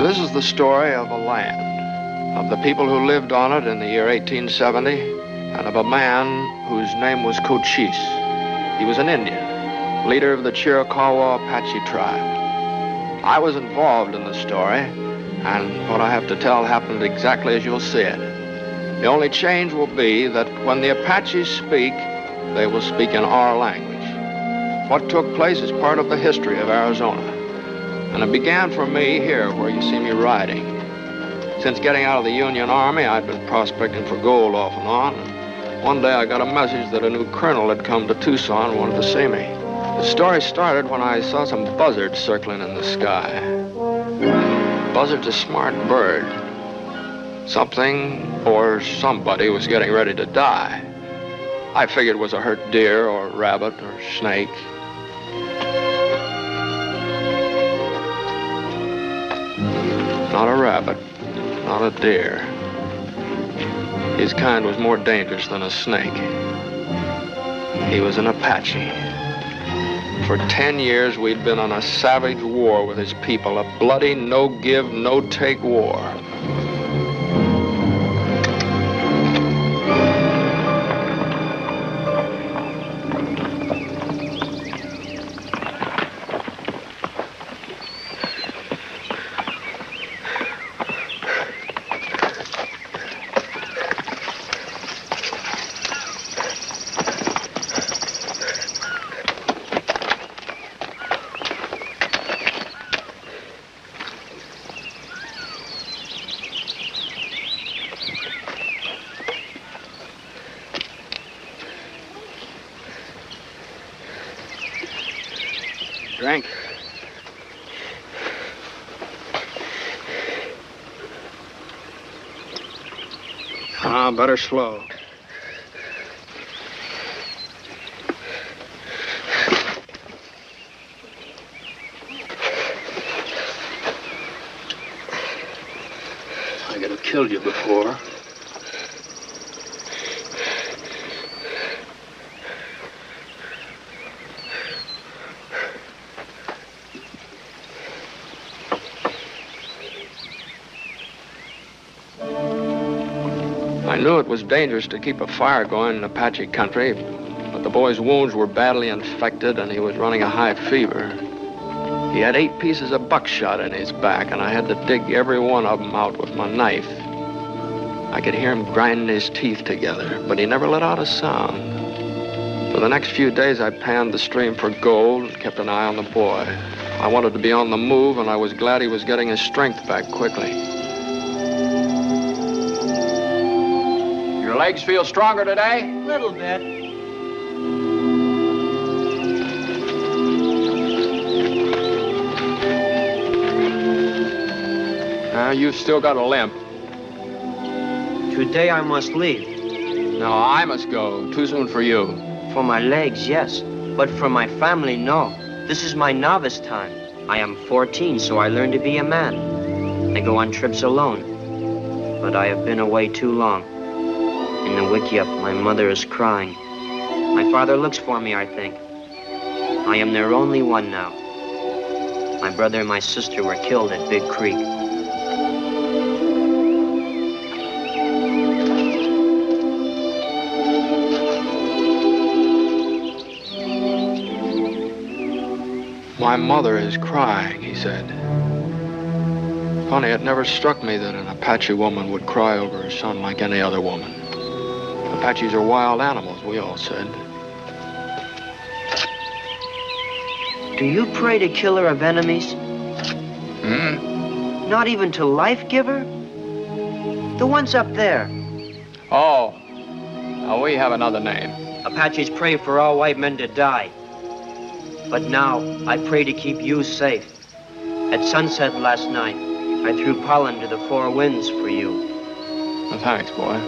This is the story of a land, of the people who lived on it in the year 1870, and of a man whose name was Cochise. He was an Indian, leader of the Chiricahua Apache tribe. I was involved in the story, and what I have to tell happened exactly as you'll see it. The only change will be that when the Apaches speak, they will speak in our language. What took place is part of the history of Arizona. And it began for me here, where you see me riding. Since getting out of the Union Army, I'd been prospecting for gold off and on. And one day I got a message that a new colonel had come to Tucson and wanted to see me. The story started when I saw some buzzards circling in the sky. Buzzard's a smart bird. Something or somebody was getting ready to die. I figured it was a hurt deer or rabbit or snake. Not a rabbit, not a deer. His kind was more dangerous than a snake. He was an Apache. For 10 years, we'd been on a savage war with his people, a bloody, no-give, no-take war. Drink. Better slow. I could have killed you before. I knew it was dangerous to keep a fire going in Apache country, but the boy's wounds were badly infected and he was running a high fever. He had 8 pieces of buckshot in his back, and I had to dig every one of them out with my knife. I could hear him grinding his teeth together, but he never let out a sound. For the next few days, I panned the stream for gold and kept an eye on the boy. I wanted to be on the move, and I was glad he was getting his strength back quickly. Your legs feel stronger today? A little bit. You've still got a limp. Today I must leave. No, I must go. Too soon for you. For my legs, yes. But for my family, no. This is my novice time. I am 14, so I learn to be a man. I go on trips alone. But I have been away too long. In the wickiup, my mother is crying. My father looks for me, I think. I am their only one now. My brother and my sister were killed at Big Creek. My mother is crying, he said. Funny, it never struck me that an Apache woman would cry over her son like any other woman. Apaches are wild animals, we all said. Do you pray to killer of enemies? Not even to Life Giver? The ones up there. Oh, we have another name. Apaches pray for all white men to die. But now, I pray to keep you safe. At sunset last night, I threw pollen to the 4 winds for you. Well, thanks, boy.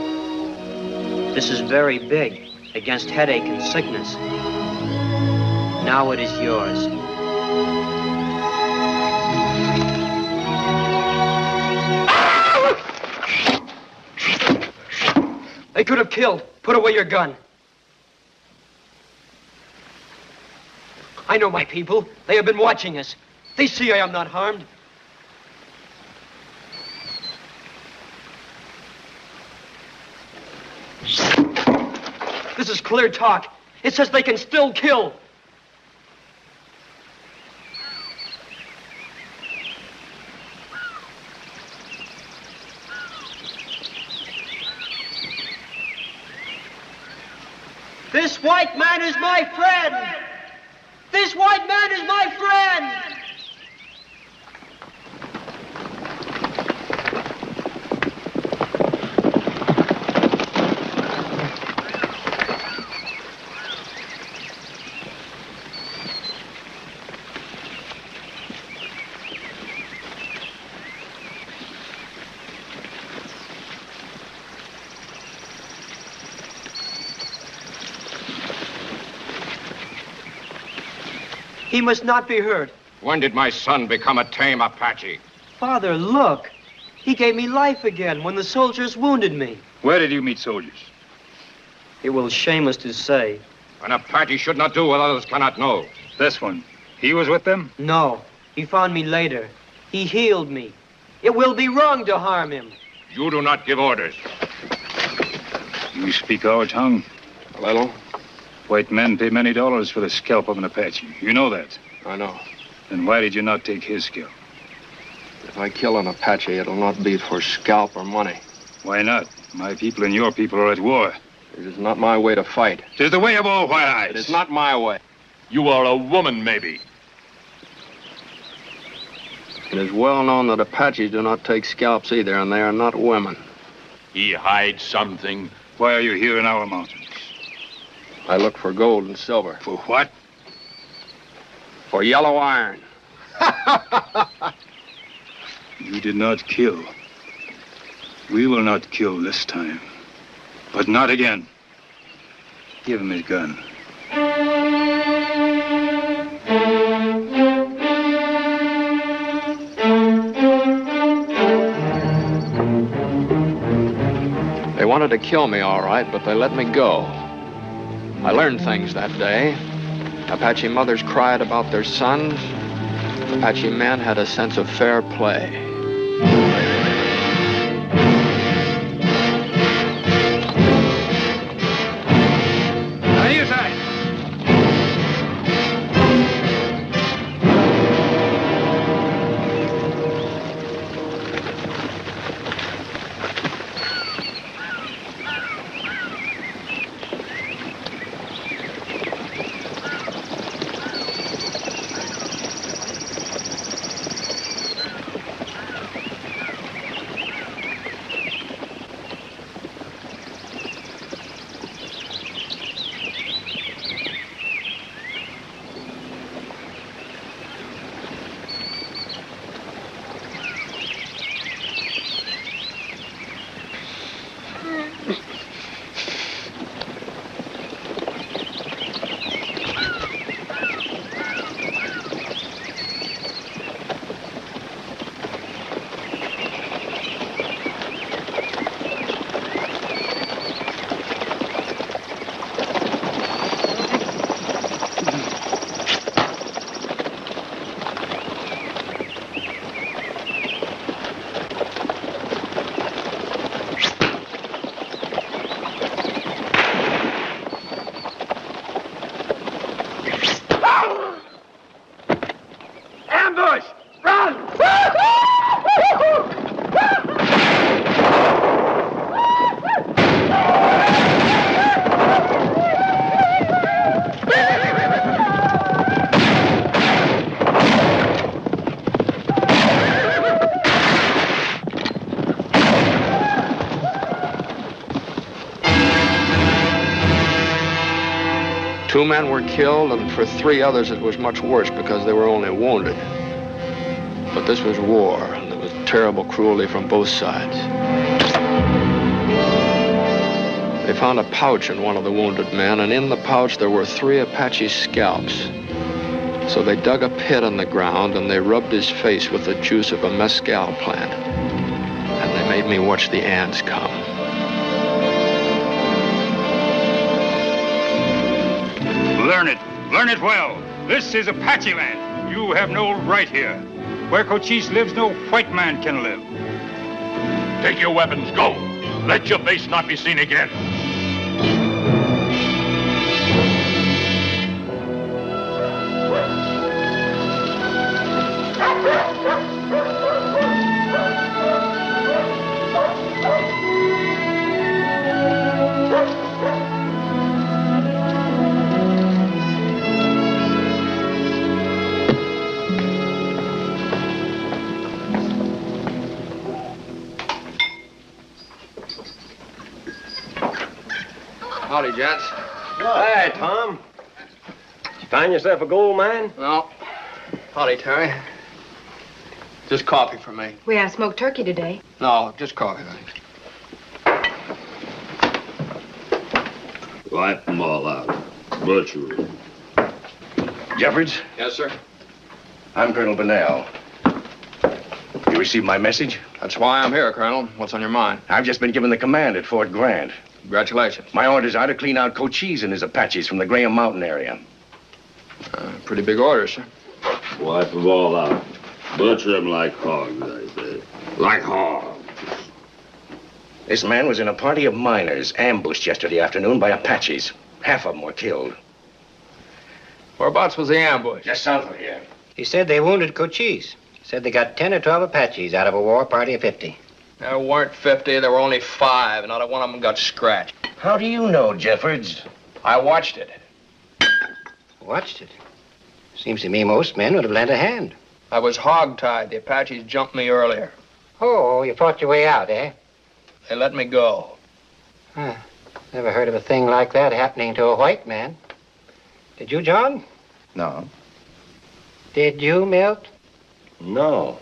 This is very big, against headache and sickness. Now it is yours. They could have killed. Put away your gun. I know my people. They have been watching us. They see I am not harmed. This is clear talk. It says they can still kill. This white man is my friend. This white man is my friend. He must not be hurt. When did my son become a tame Apache? Father, look. He gave me life again when the soldiers wounded me. Where did you meet soldiers? It will shame us to say. An Apache should not do what others cannot know. This one, he was with them? No, he found me later. He healed me. It will be wrong to harm him. You do not give orders. You speak our tongue? A little. White men pay many dollars for the scalp of an Apache. You know that. I know. Then why did you not take his scalp? If I kill an Apache, it'll not be for scalp or money. Why not? My people and your people are at war. It is not my way to fight. It is the way of all white eyes. It is not my way. You are a woman, maybe. It is well known that Apaches do not take scalps either, and they are not women. He hides something. Why are you here in our mountains? I look for gold and silver. For what? For yellow iron. You did not kill. We will not kill this time. But not again. Give him his gun. They wanted to kill me, all right, but they let me go. I learned things that day. Apache mothers cried about their sons. Apache men had a sense of fair play. On your side. Two men were killed, and for three others it was much worse because they were only wounded. But this was war, and there was terrible cruelty from both sides. They found a pouch in one of the wounded men, and in the pouch there were 3 Apache scalps. So they dug a pit in the ground, and they rubbed his face with the juice of a mescal plant. And they made me watch the ants come. Learn it. Learn it well. This is Apache land. You have no right here. Where Cochise lives, no white man can live. Take your weapons, go. Let your face not be seen again. Howdy, gents. Hi, Tom. Did you find yourself a gold mine? No. Howdy, Terry. Just coffee for me. We had smoked turkey today. No, just coffee, thanks. Wipe them all out. Butcher 'em. Jeffords, Yes, sir. I'm Colonel Bunnell. You received my message? That's why I'm here, Colonel. What's on your mind? I've just been given the command at Fort Grant. Congratulations. My orders are to clean out Cochise and his Apaches from the Graham Mountain area. Pretty big order, sir. Wipe them all out. Butcher them like hogs, I say. Like hogs. This man was in a party of miners ambushed yesterday afternoon by Apaches. Half of them were killed. Whereabouts was the ambush? Just south of here. He said they wounded Cochise. Said they got 10 or 12 Apaches out of a war party of 50. There weren't 50, there were only 5, and not a one of them got scratched. How do you know, Jeffords? I watched it. Watched it. Seems to me most men would have lent a hand. I was hog-tied. The Apaches jumped me earlier. Oh, you fought your way out, eh? They let me go. Huh. Never heard of a thing like that happening to a white man. Did you, John? No. Did you, Milt? No.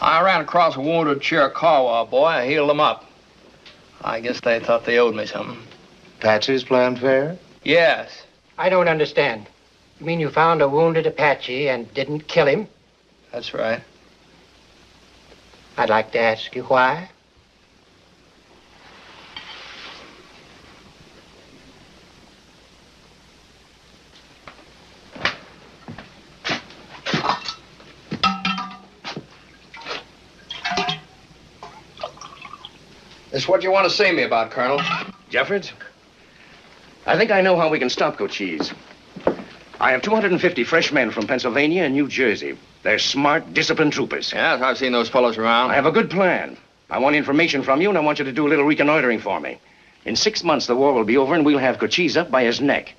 I ran across a wounded Chiricahua boy. I healed him up. I guess they thought they owed me something. Apaches playing fair? Yes. I don't understand. You mean you found a wounded Apache and didn't kill him? That's right. I'd like to ask you why. This is what you want to see me about, Colonel. Jeffords? I think I know how we can stop Cochise. I have 250 fresh men from Pennsylvania and New Jersey. They're smart, disciplined troopers. Yes, I've seen those fellows around. I have a good plan. I want information from you, and I want you to do a little reconnoitering for me. In 6 months, the war will be over, and we'll have Cochise up by his neck.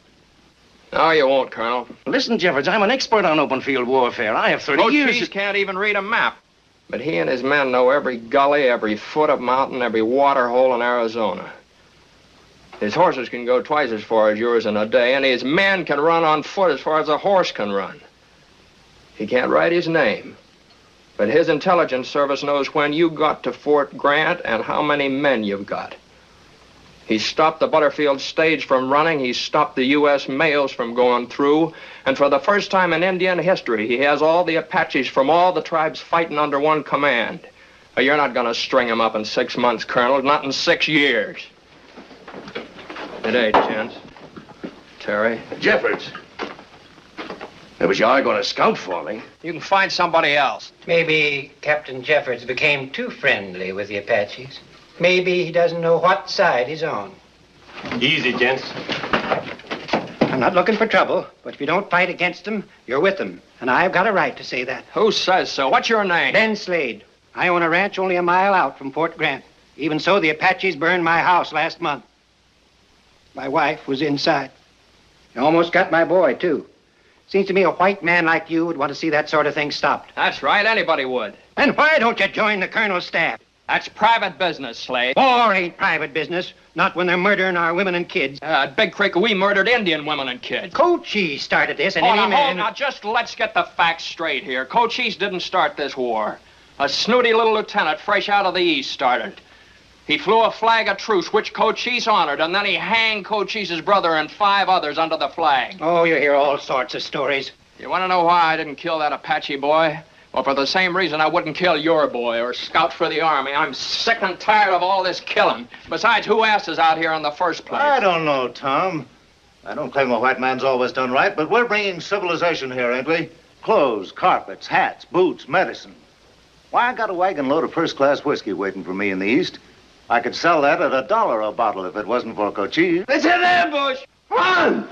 No, you won't, Colonel. Listen, Jeffords, I'm an expert on open field warfare. I have 30 years... Cochise can't even read a map. But he and his men know every gully, every foot of mountain, every water hole in Arizona. His horses can go twice as far as yours in a day, and his men can run on foot as far as a horse can run. He can't write his name, but his intelligence service knows when you got to Fort Grant and how many men you've got. He stopped the Butterfield stage from running. He stopped the U.S. mails from going through. And for the first time in Indian history, he has all the Apaches from all the tribes fighting under one command. You're not going to string him up in 6 months, Colonel, not in 6 years. Good day, gents. Terry. Jeffords. It was you are going to scout for me. You can find somebody else. Maybe Captain Jeffords became too friendly with the Apaches. Maybe he doesn't know what side he's on. Easy, gents. I'm not looking for trouble, but if you don't fight against them, you're with them. And I've got a right to say that. Who says so? What's your name? Ben Slade. I own a ranch only a mile out from Fort Grant. Even so, the Apaches burned my house last month. My wife was inside. They almost got my boy, too. Seems to me a white man like you would want to see that sort of thing stopped. That's right, anybody would. Then why don't you join the colonel's staff? That's private business, Slade. War ain't private business. Not when they're murdering our women and kids. At Big Creek, we murdered Indian women and kids. Cochise started this, and Hold any on, man... now, just let's get the facts straight here. Cochise didn't start this war. A snooty little lieutenant fresh out of the East started. He flew a flag of truce, which Cochise honored, and then he hanged Cochise's brother and 5 others under the flag. Oh, you hear all sorts of stories. You want to know why I didn't kill that Apache boy? Well, for the same reason I wouldn't kill your boy or scout for the Army. I'm sick and tired of all this killing. Besides, who asked us out here in the first place? I don't know, Tom. I don't claim the white man's always done right, but we're bringing civilization here, ain't we? Clothes, carpets, hats, boots, medicine. Why, I got a wagon load of first-class whiskey waiting for me in the East. I could sell that at $1 a bottle if it wasn't for Cochise. It's an ambush! Run!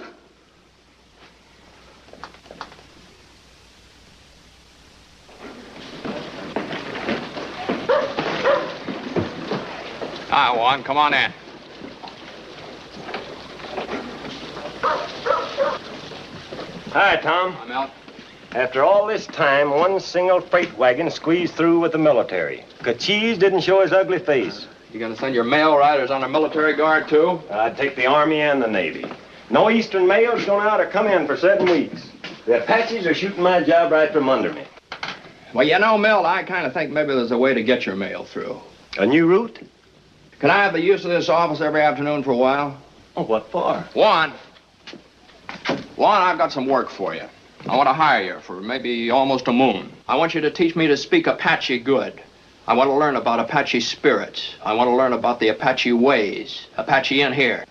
Hi, Juan. Come on in. Hi, Tom. I'm out. After all this time, one single freight wagon squeezed through with the military. Cochise didn't show his ugly face. You gonna send your mail riders on a military guard, too? I'd take the Army and the Navy. No Eastern mail's gonna ought to come in for 7 weeks. The Apaches are shooting my job right from under me. Well, you know, Milt, I kind of think maybe there's a way to get your mail through. A new route? Can I have the use of this office every afternoon for a while? Oh, what for? Juan, I've got some work for you. I want to hire you for maybe almost a moon. I want you to teach me to speak Apache good. I want to learn about Apache spirits. I want to learn about the Apache ways. Apache in here.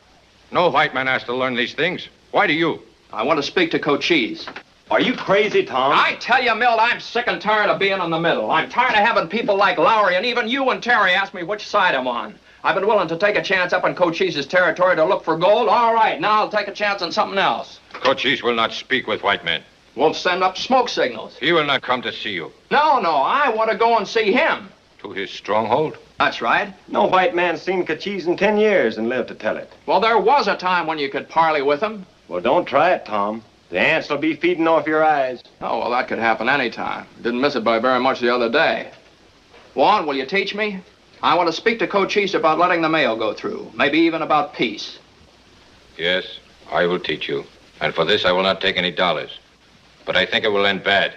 No white man has to learn these things. Why do you? I want to speak to Cochise. Are you crazy, Tom? I tell you, Milt, I'm sick and tired of being in the middle. I'm tired of having people like Lowry and even you and Terry ask me which side I'm on. I've been willing to take a chance up in Cochise's territory to look for gold. All right, now I'll take a chance on something else. Cochise will not speak with white men. Won't send up smoke signals. He will not come to see you. No, I want to go and see him. To his stronghold? That's right. No white man's seen Cochise in 10 years and lived to tell it. Well, there was a time when you could parley with him. Well, don't try it, Tom. The ants will be feeding off your eyes. Oh, well, that could happen any time. Didn't miss it by very much the other day. Juan, will you teach me? I want to speak to Cochise about letting the mail go through. Maybe even about peace. Yes, I will teach you. And for this, I will not take any dollars. But I think it will end bad.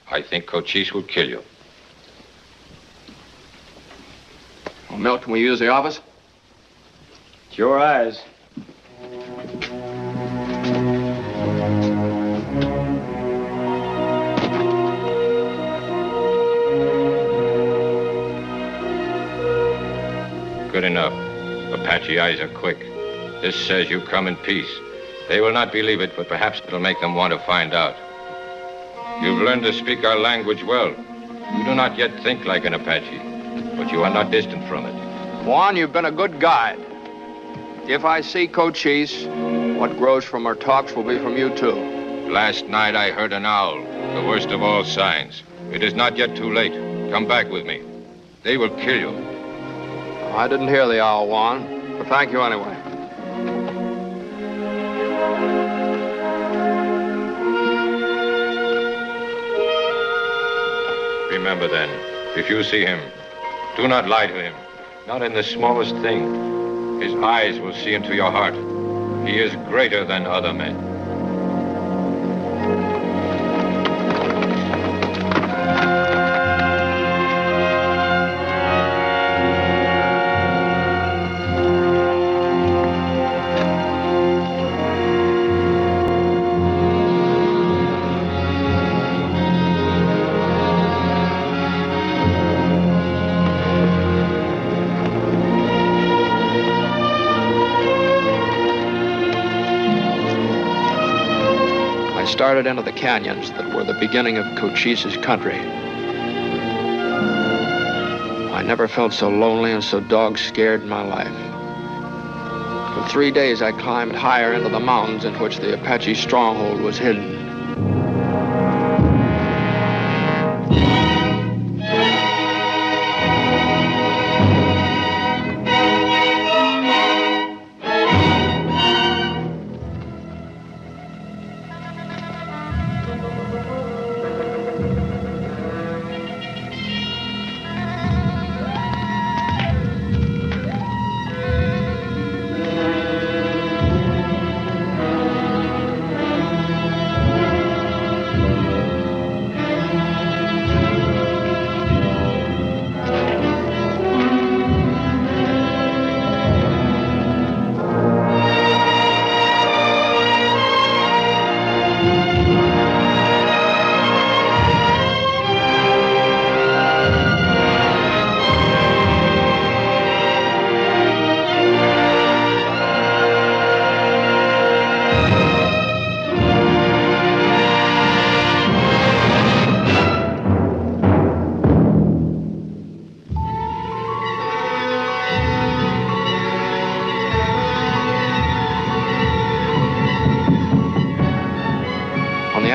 I think Cochise will kill you. Well, Milt, can we use the office? It's your eyes. Good enough. Apache eyes are quick. This says you come in peace. They will not believe it, but perhaps it'll make them want to find out. You've learned to speak our language well. You do not yet think like an Apache, but you are not distant from it. Juan, you've been a good guide. If I see Cochise, what grows from our talks will be from you, too. Last night I heard an owl, the worst of all signs. It is not yet too late. Come back with me. They will kill you. I didn't hear the owl, Juan, but thank you anyway. Remember then, if you see him, do not lie to him. Not in the smallest thing. His eyes will see into your heart. He is greater than other men. Started into the canyons that were the beginning of Cochise's country. I never felt so lonely and so dog-scared in my life. For 3 days, I climbed higher into the mountains in which the Apache stronghold was hidden.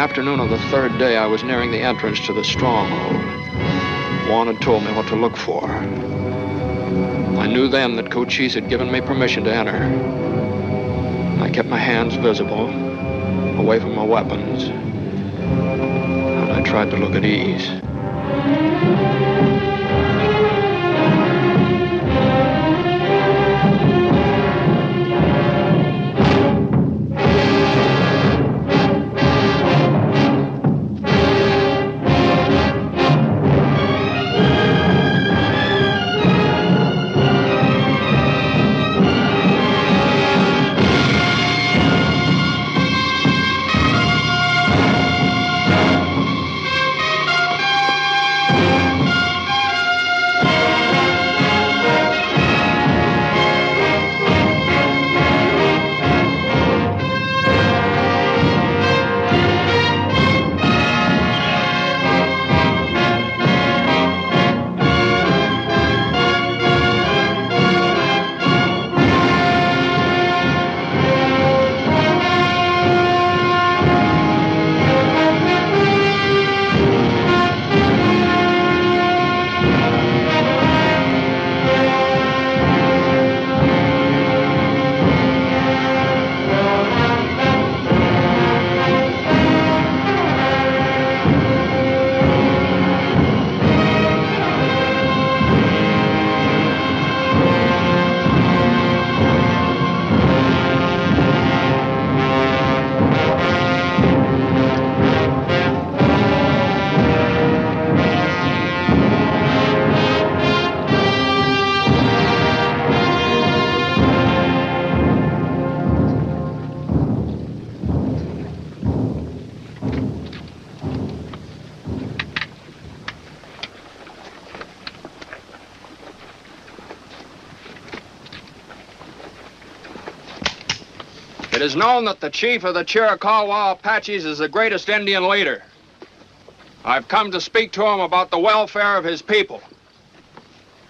Afternoon of the third day, I was nearing the entrance to the stronghold. Juan had told me what to look for. I knew then that Cochise had given me permission to enter. I kept my hands visible, away from my weapons, and I tried to look at ease. It is known that the chief of the Chiricahua Apaches is the greatest Indian leader. I've come to speak to him about the welfare of his people.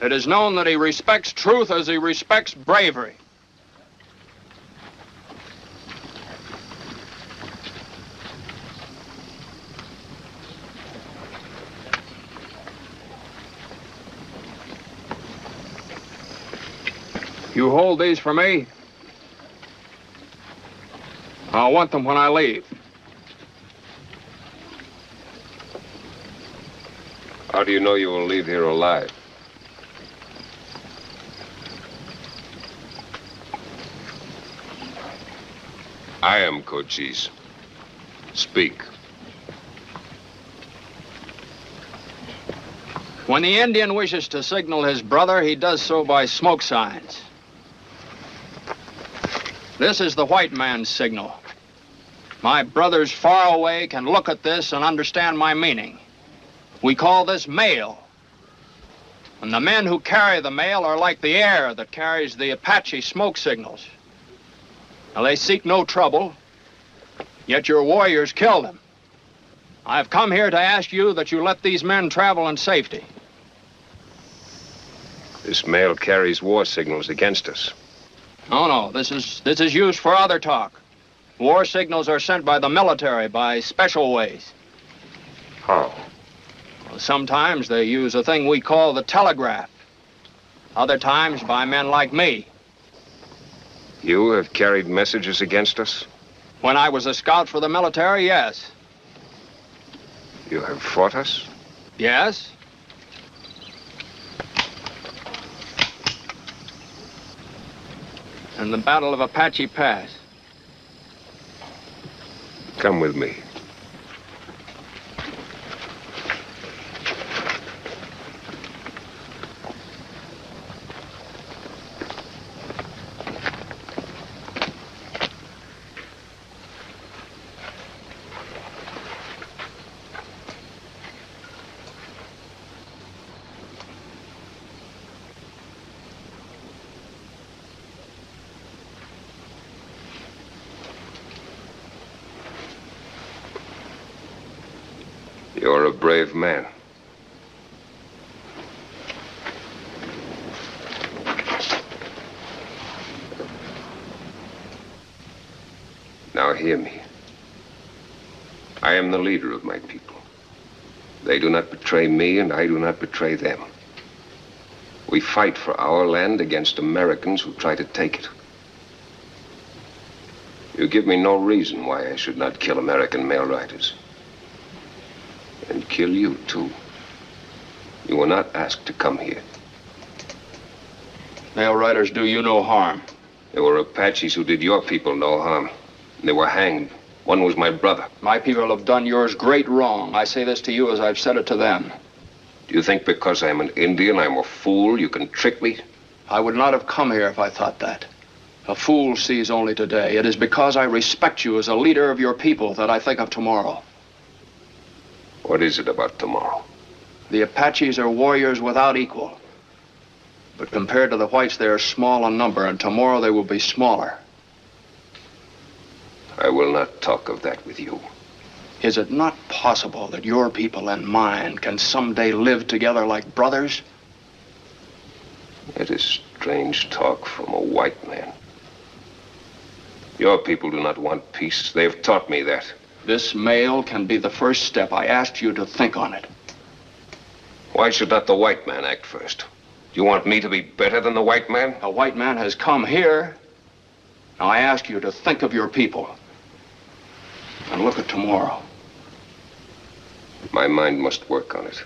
It is known that he respects truth as he respects bravery. You hold these for me? I'll want them when I leave. How do you know you will leave here alive? I am Cochise. Speak. When the Indian wishes to signal his brother, he does so by smoke signs. This is the white man's signal. My brothers far away can look at this and understand my meaning. We call this mail. And the men who carry the mail are like the air that carries the Apache smoke signals. Now, they seek no trouble, yet your warriors kill them. I've come here to ask you that you let these men travel in safety. This mail carries war signals against us. No, this is used for other talk. War signals are sent by the military by special ways. How? Well, sometimes they use a thing we call the telegraph. Other times by men like me. You have carried messages against us? When I was a scout for the military, yes. You have fought us? Yes. In the Battle of Apache Pass. Come with me. You're a brave man. Now hear me. I am the leader of my people. They do not betray me, and I do not betray them. We fight for our land against Americans who try to take it. You give me no reason why I should not kill American mail riders. And kill you, too. You were not asked to come here. Mail riders do you no harm. There were Apaches who did your people no harm. And they were hanged. One was my brother. My people have done yours great wrong. I say this to you as I've said it to them. Do you think because I'm an Indian, I'm a fool, you can trick me? I would not have come here if I thought that. A fool sees only today. It is because I respect you as a leader of your people that I think of tomorrow. What is it about tomorrow? The Apaches are warriors without equal. But compared to the whites, they are small in number, and tomorrow they will be smaller. I will not talk of that with you. Is it not possible that your people and mine can someday live together like brothers? It is strange talk from a white man. Your people do not want peace. They have taught me that. This mail can be the first step. I asked you to think on it. Why should not the white man act first? Do you want me to be better than the white man? A white man has come here. Now I ask you to think of your people. And look at tomorrow. My mind must work on it.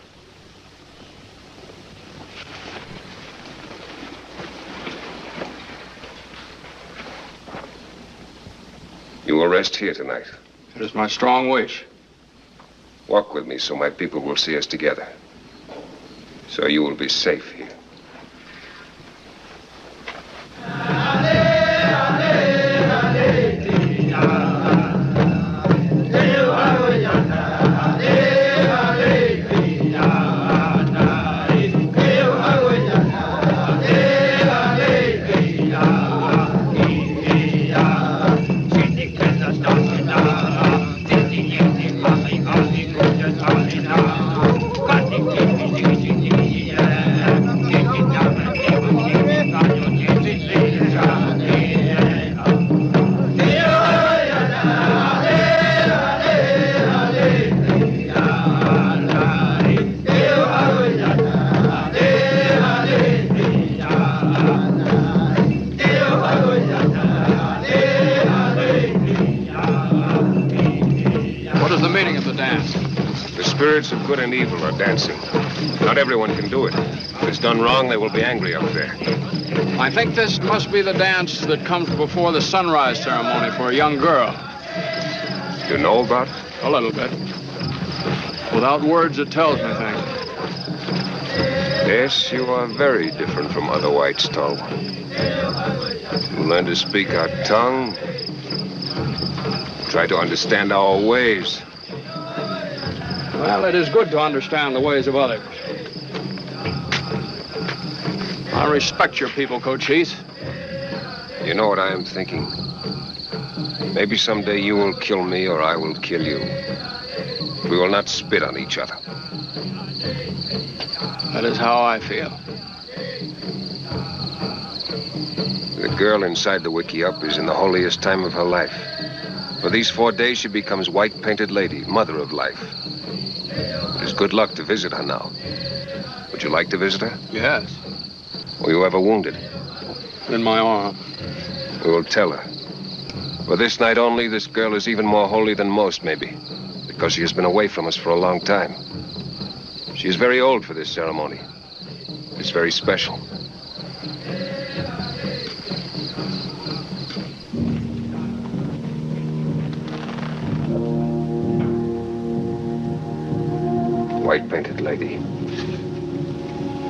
You will rest here tonight. It is my strong wish. Walk with me so my people will see us together. So you will be safe here. Spirits of good and evil are dancing. Not everyone can do it. If it's done wrong, they will be angry up there. I think this must be the dance that comes before the sunrise ceremony for a young girl. You know about it? A little bit. Without words, it tells me things. Yes, you are very different from other whites, tall one. You learn to speak our tongue. Try to understand our ways. Well, it is good to understand the ways of others. I respect your people, Cochise. You know what I am thinking? Maybe someday you will kill me or I will kill you. We will not spit on each other. That is how I feel. The girl inside the wiki-up is in the holiest time of her life. For these 4 days, she becomes white-painted lady, mother of life. It is good luck to visit her now. Would you like to visit her? Yes. Were you ever wounded? In my arm. We will tell her. For this night only, this girl is even more holy than most, maybe. Because she has been away from us for a long time. She is very old for this ceremony. It's very special. White-painted lady.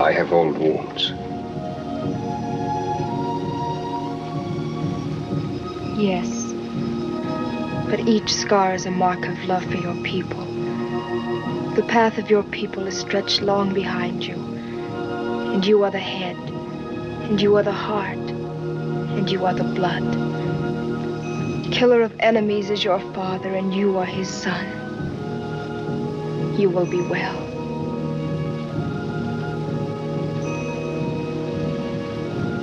I have old wounds. Yes. But each scar is a mark of love for your people. The path of your people is stretched long behind you. And you are the head. And you are the heart. And you are the blood. Killer of enemies is your father, and you are his son. You will be well.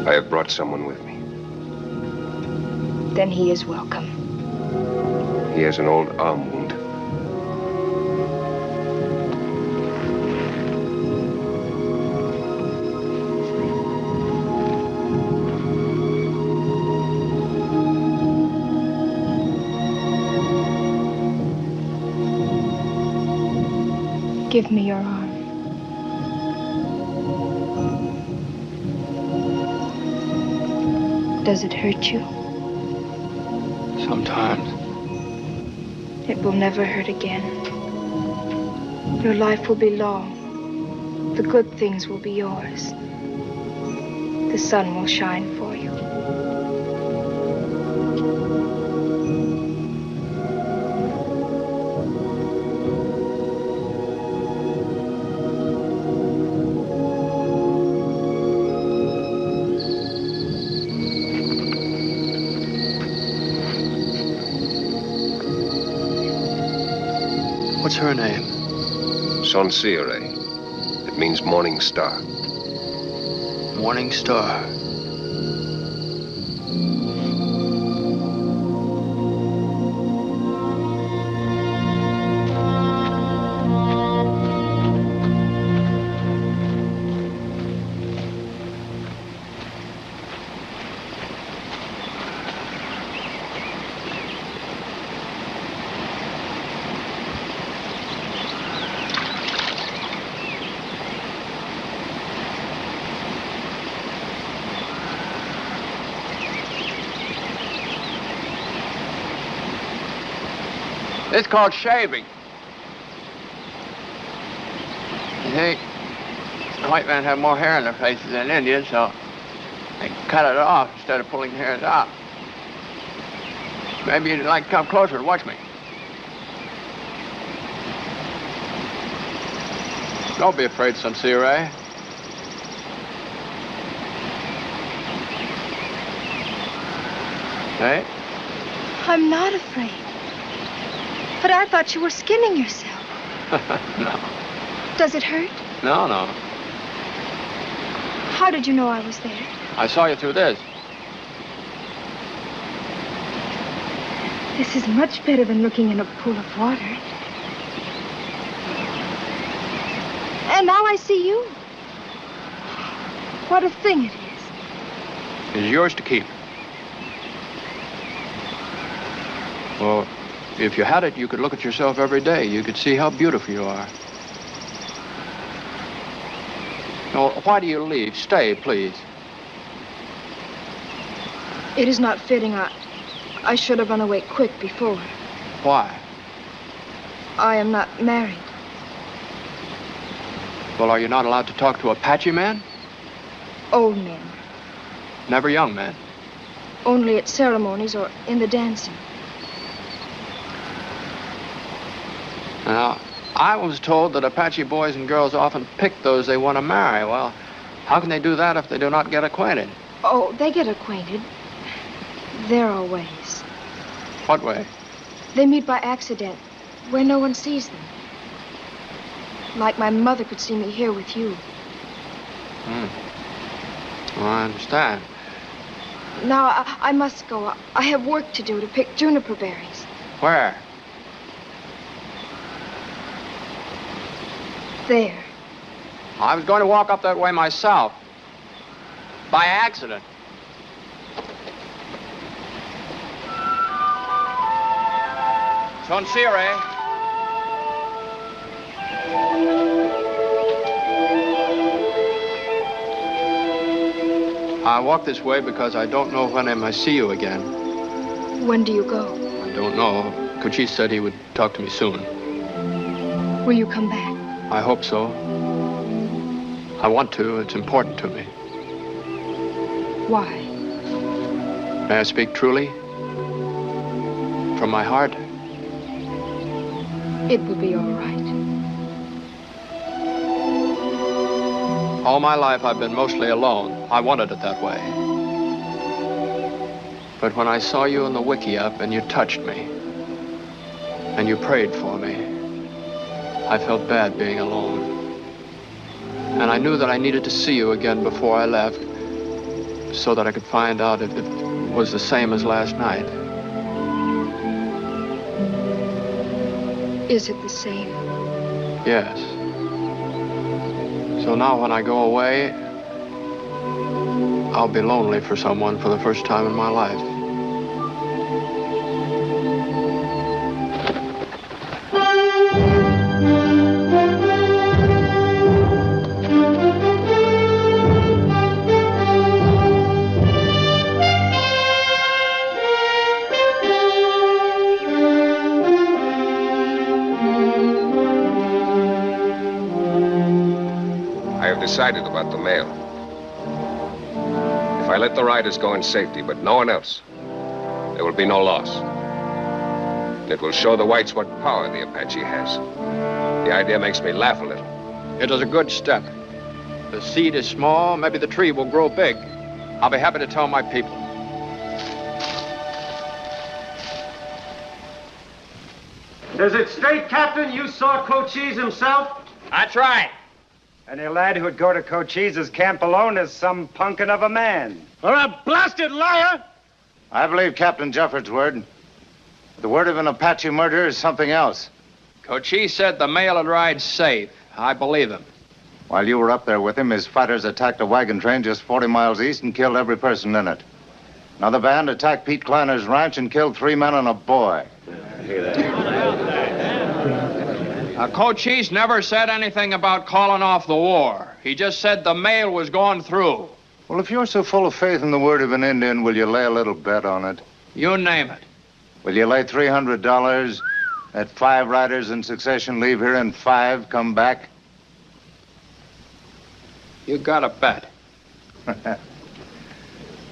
I have brought someone with me. Then he is welcome. He has an old arm wound. Give me your arm. Does it hurt you? Sometimes. It will never hurt again. Your life will be long. The good things will be yours. The sun will shine for you. What's her name? Sonsire. It means morning star. Morning Star. It's called shaving. You see, the white men have more hair in their faces than Indians, so they cut it off instead of pulling the hairs out. Maybe you'd like to come closer and watch me. Don't be afraid, Sonsire. Okay? I'm not afraid. But I thought you were skinning yourself. No. Does it hurt? No, no. How did you know I was there? I saw you through this. This is much better than looking in a pool of water. And now I see you. What a thing it is. It's yours to keep. Well, if you had it, you could look at yourself every day. You could see how beautiful you are. No, why do you leave? Stay, please. It is not fitting. I should have run away quick before. Why? I am not married. Well, are you not allowed to talk to Apache men? Old men. Never young men. Only at ceremonies or in the dancing. Now, I was told that Apache boys and girls often pick those they want to marry. Well, how can they do that if they do not get acquainted? Oh, they get acquainted. There are ways. What way? They meet by accident, where no one sees them. Like my mother could see me here with you. Well, I understand. Now, I must go. I have work to do to pick juniper berries. Where? There. I was going to walk up that way myself. By accident. Tonsire. I walk this way because I don't know when I may see you again. When do you go? I don't know. Cochise said he would talk to me soon. Will you come back? I hope so. I want to. It's important to me. Why? May I speak truly? From my heart? It will be all right. All my life, I've been mostly alone. I wanted it that way. But when I saw you in the wickiup and you touched me, and you prayed for me, I felt bad being alone. And I knew that I needed to see you again before I left, so that I could find out if it was the same as last night. Is it the same? Yes. So now when I go away, I'll be lonely for someone for the first time in my life. Decided about the mail. If I let the riders go in safety, but no one else, there will be no loss. And it will show the whites what power the Apache has. The idea makes me laugh a little. It is a good step. The seed is small, maybe the tree will grow big. I'll be happy to tell my people. Is it straight, Captain? You saw Cochise himself? That's right. Any lad who'd go to Cochise's camp alone is some punkin of a man. Or a blasted liar! I believe Captain Jeffords' word. The word of an Apache murderer is something else. Cochise said the mail would ride safe. I believe him. While you were up there with him, his fighters attacked a wagon train just 40 miles east and killed every person in it. Another band attacked Pete Kleiner's ranch and killed 3 men and a boy. Cochise never said anything about calling off the war. He just said the mail was going through. Well, if you're so full of faith in the word of an Indian, will you lay a little bet on it? You name it. Will you lay $300 that 5 riders in succession leave here and 5 come back? You got a bet.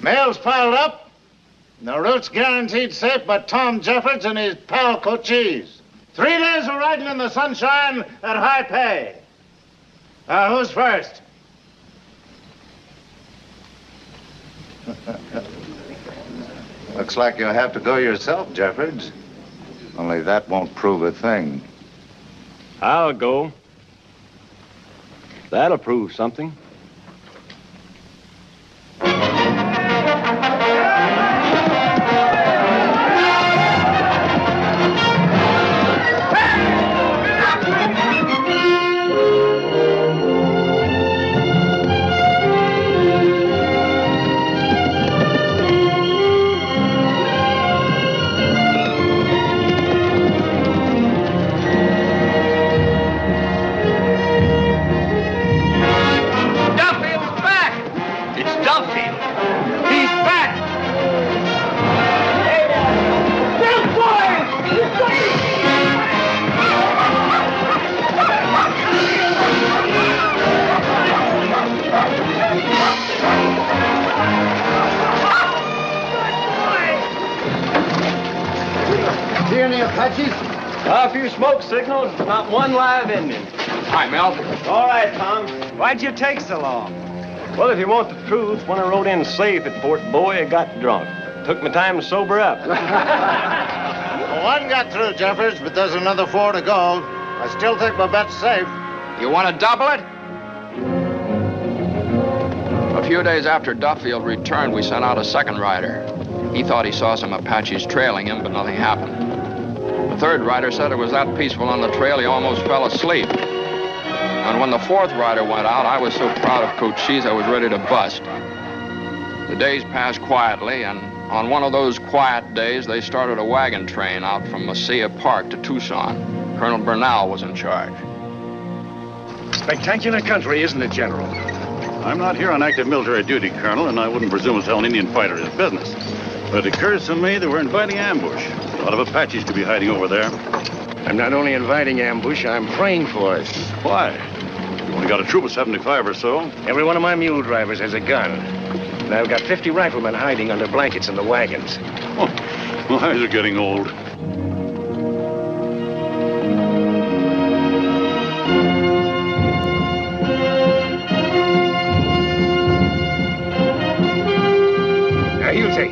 Mail's piled up. The route's guaranteed safe by Tom Jeffords and his pal Cochise. 3 days of riding in the sunshine at high pay. Who's first? Looks like you'll have to go yourself, Jeffords. Only that won't prove a thing. I'll go. That'll prove something. See any Apaches? A few smoke signals, not one live Indian. Hi, Mel. All right, Tom. Why'd you take so long? Well, if you want the truth, when I rode in safe at Fort Boy, I got drunk. Took my time to sober up. Well, one got through, Jeffords, but there's another 4 to go. I still think my bet's safe. You want to double it? A few days after Duffield returned, we sent out a second rider. He thought he saw some Apaches trailing him, but nothing happened. The third rider said it was that peaceful on the trail he almost fell asleep. And when the fourth rider went out, I was so proud of Cochise I was ready to bust. The days passed quietly, and on one of those quiet days, they started a wagon train out from Mesilla Park to Tucson. Colonel Bernal was in charge. Spectacular country, isn't it, General? I'm not here on active military duty, Colonel, and I wouldn't presume to tell an Indian fighter his business. But it occurs to me that we're inviting ambush. A lot of Apaches could be hiding over there. I'm not only inviting ambush, I'm praying for it. Why? You've only got a troop of 75 or so. Every one of my mule drivers has a gun. And I've got 50 riflemen hiding under blankets in the wagons. Oh, my eyes are getting old. Now, you take.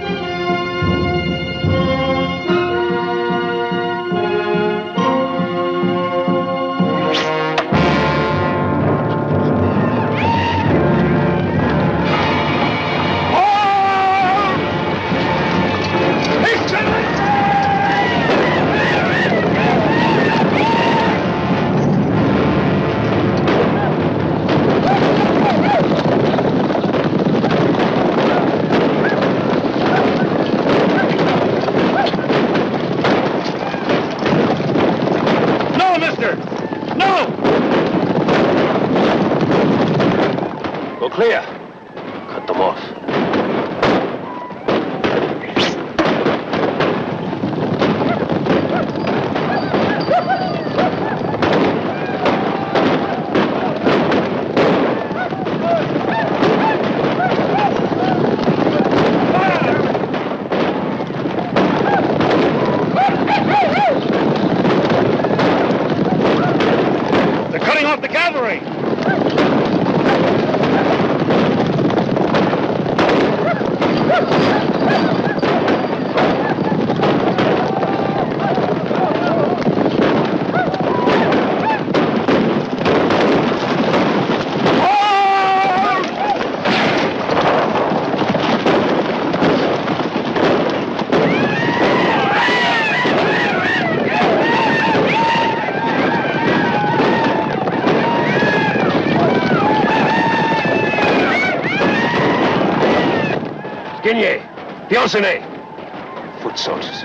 Clear. Cut them off. They're cutting off the cavalry. Pioncenet. Foot soldiers.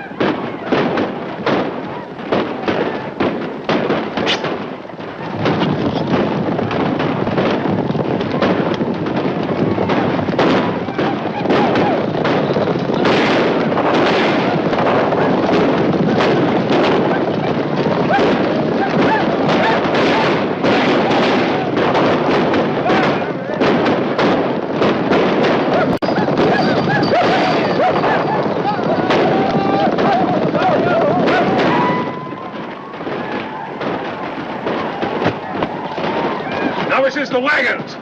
The wagons!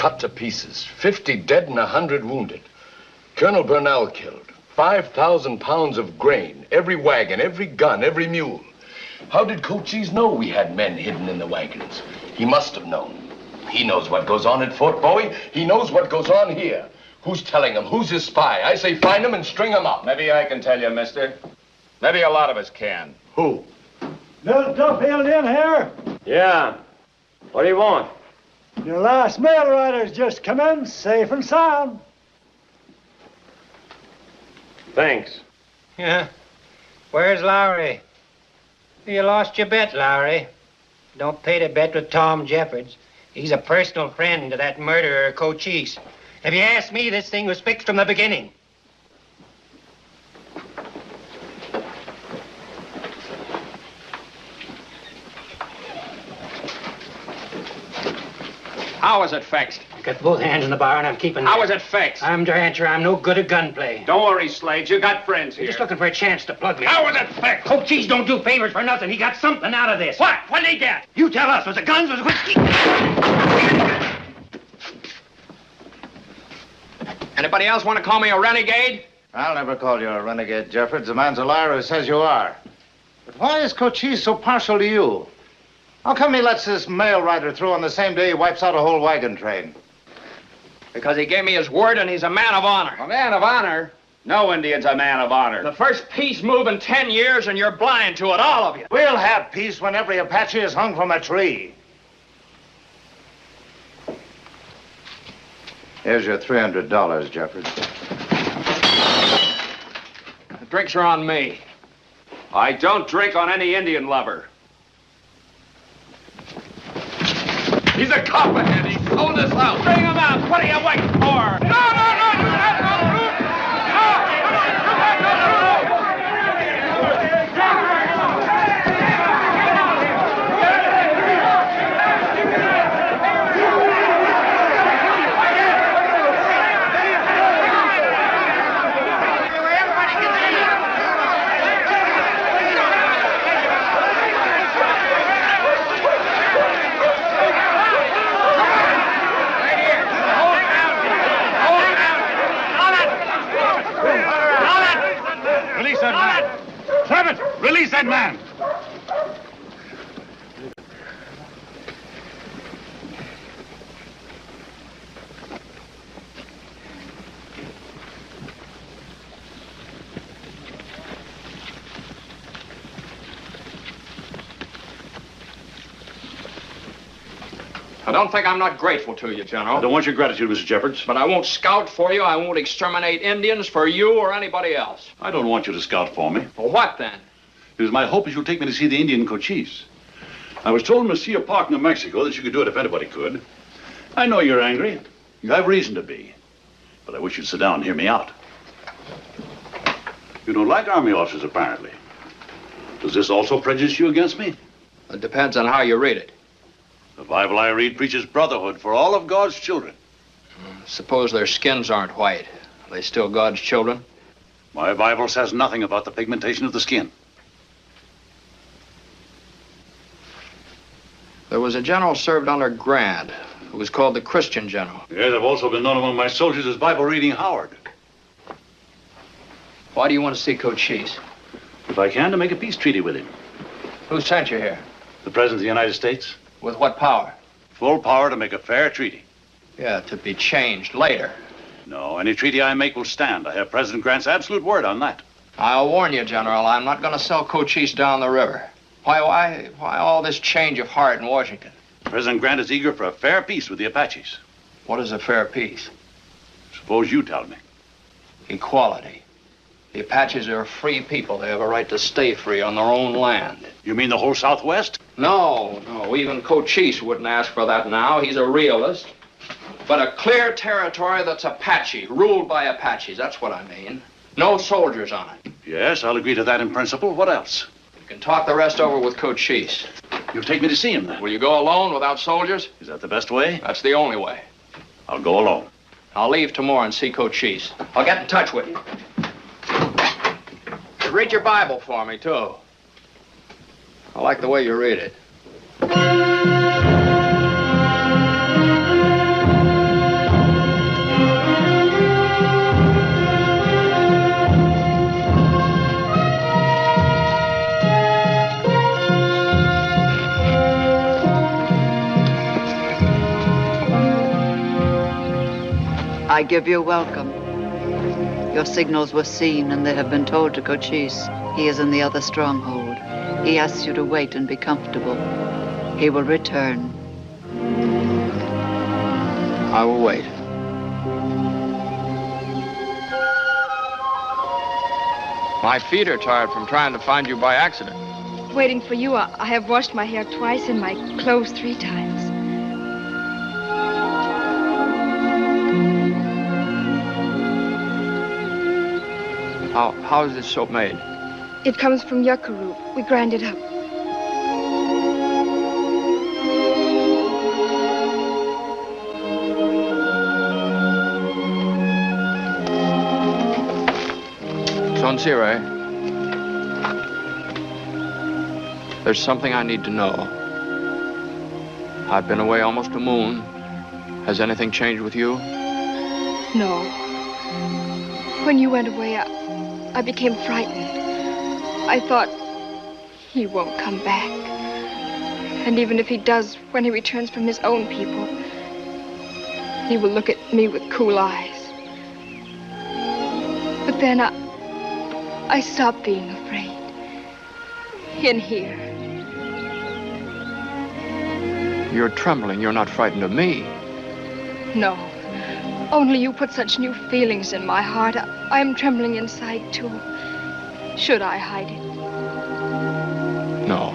cut to pieces. 50 dead and 100 wounded. Colonel Burnell killed. 5,000 pounds of grain. Every wagon, every gun, every mule. How did Cochise know we had men hidden in the wagons? He must have known. He knows what goes on at Fort Bowie. He knows what goes on here. Who's telling him? Who's his spy? I say find him and string him up. Maybe I can tell you, mister. Maybe a lot of us can. Who? Bill Duffield in here? Yeah. What do you want? Your last mail rider's just come in, safe and sound. Thanks. Yeah. Where's Lowry? You lost your bet, Lowry. Don't pay the bet with Tom Jeffords. He's a personal friend to that murderer, Cochise. If you ask me, this thing was fixed from the beginning. How was it fixed? I got both hands in the bar and I'm keeping How was it fixed? I'm the rancher. I'm no good at gunplay. Don't worry, Slade. You got friends here. You're just looking for a chance to plug me. How was it fixed? Cochise don't do favors for nothing. He got something out of this. What? What did he get? You tell us. Was it guns? Was it whiskey? Anybody else want to call me a renegade? I'll never call you a renegade, Jeffords. The man's a liar who says you are. But why is Cochise so partial to you? How come he lets this mail rider through on the same day he wipes out a whole wagon train? Because he gave me his word and he's a man of honor. A man of honor? No Indian's a man of honor. The first peace move in 10 years and you're blind to it, all of you. We'll have peace when every Apache is hung from a tree. Here's your $300, Jeffords. The drinks are on me. I don't drink on any Indian lover. He's a copperhead. He sold us out. Bring him out. What are you waiting for? No, no, no, no, no, no. Release that man! I don't think I'm not grateful to you, General. I don't want your gratitude, Mr. Jeffords. But I won't scout for you. I won't exterminate Indians for you or anybody else. I don't want you to scout for me. Well, what then? It was my hope that you'll take me to see the Indian Cochise. I was told in Mesilla Park, New Mexico, that you could do it if anybody could. I know you're angry. You have reason to be. But I wish you'd sit down and hear me out. You don't like Army officers, apparently. Does this also prejudice you against me? It depends on how you read it. The Bible I read preaches brotherhood for all of God's children. Suppose their skins aren't white. Are they still God's children? My Bible says nothing about the pigmentation of the skin. There was a general served under Grant who was called the Christian general. Yes, I've also been known among my soldiers as Bible-reading Howard. Why do you want to see Cochise? If I can, to make a peace treaty with him. Who sent you here? The President of the United States. With what power? Full power to make a fair treaty. Yeah, to be changed later. No, any treaty I make will stand. I have President Grant's absolute word on that. I'll warn you, General, I'm not going to sell Cochise down the river. Why all this change of heart in Washington? President Grant is eager for a fair peace with the Apaches. What is a fair peace? Suppose you tell me. Equality. The Apaches are a free people. They have a right to stay free on their own land. You mean the whole Southwest? No. Even Cochise wouldn't ask for that now. He's a realist. But a clear territory that's Apache, ruled by Apaches. That's what I mean. No soldiers on it. Yes, I'll agree to that in principle. What else? You can talk the rest over with Cochise. You'll take me to see him, then? Will you go alone without soldiers? Is that the best way? That's the only way. I'll go alone. I'll leave tomorrow and see Cochise. I'll get in touch with you. Read your Bible for me, too. I like the way you read it. I give you welcome. Your signals were seen, and they have been told to Cochise. He is in the other stronghold. He asks you to wait and be comfortable. He will return. I will wait. My feet are tired from trying to find you by accident. Waiting for you, I have washed my hair twice and my clothes 3 times. How is this soap made? It comes from yucca root. We grind it up. Sonsire, there's something I need to know. I've been away almost a moon. Has anything changed with you? No. When you went away, I became frightened. I thought he won't come back. And even if he does, when he returns from his own people, he will look at me with cool eyes. But then I stopped being afraid. In here. You're trembling. You're not frightened of me. No. Only you put such new feelings in my heart. I am trembling inside, too. Should I hide it? No.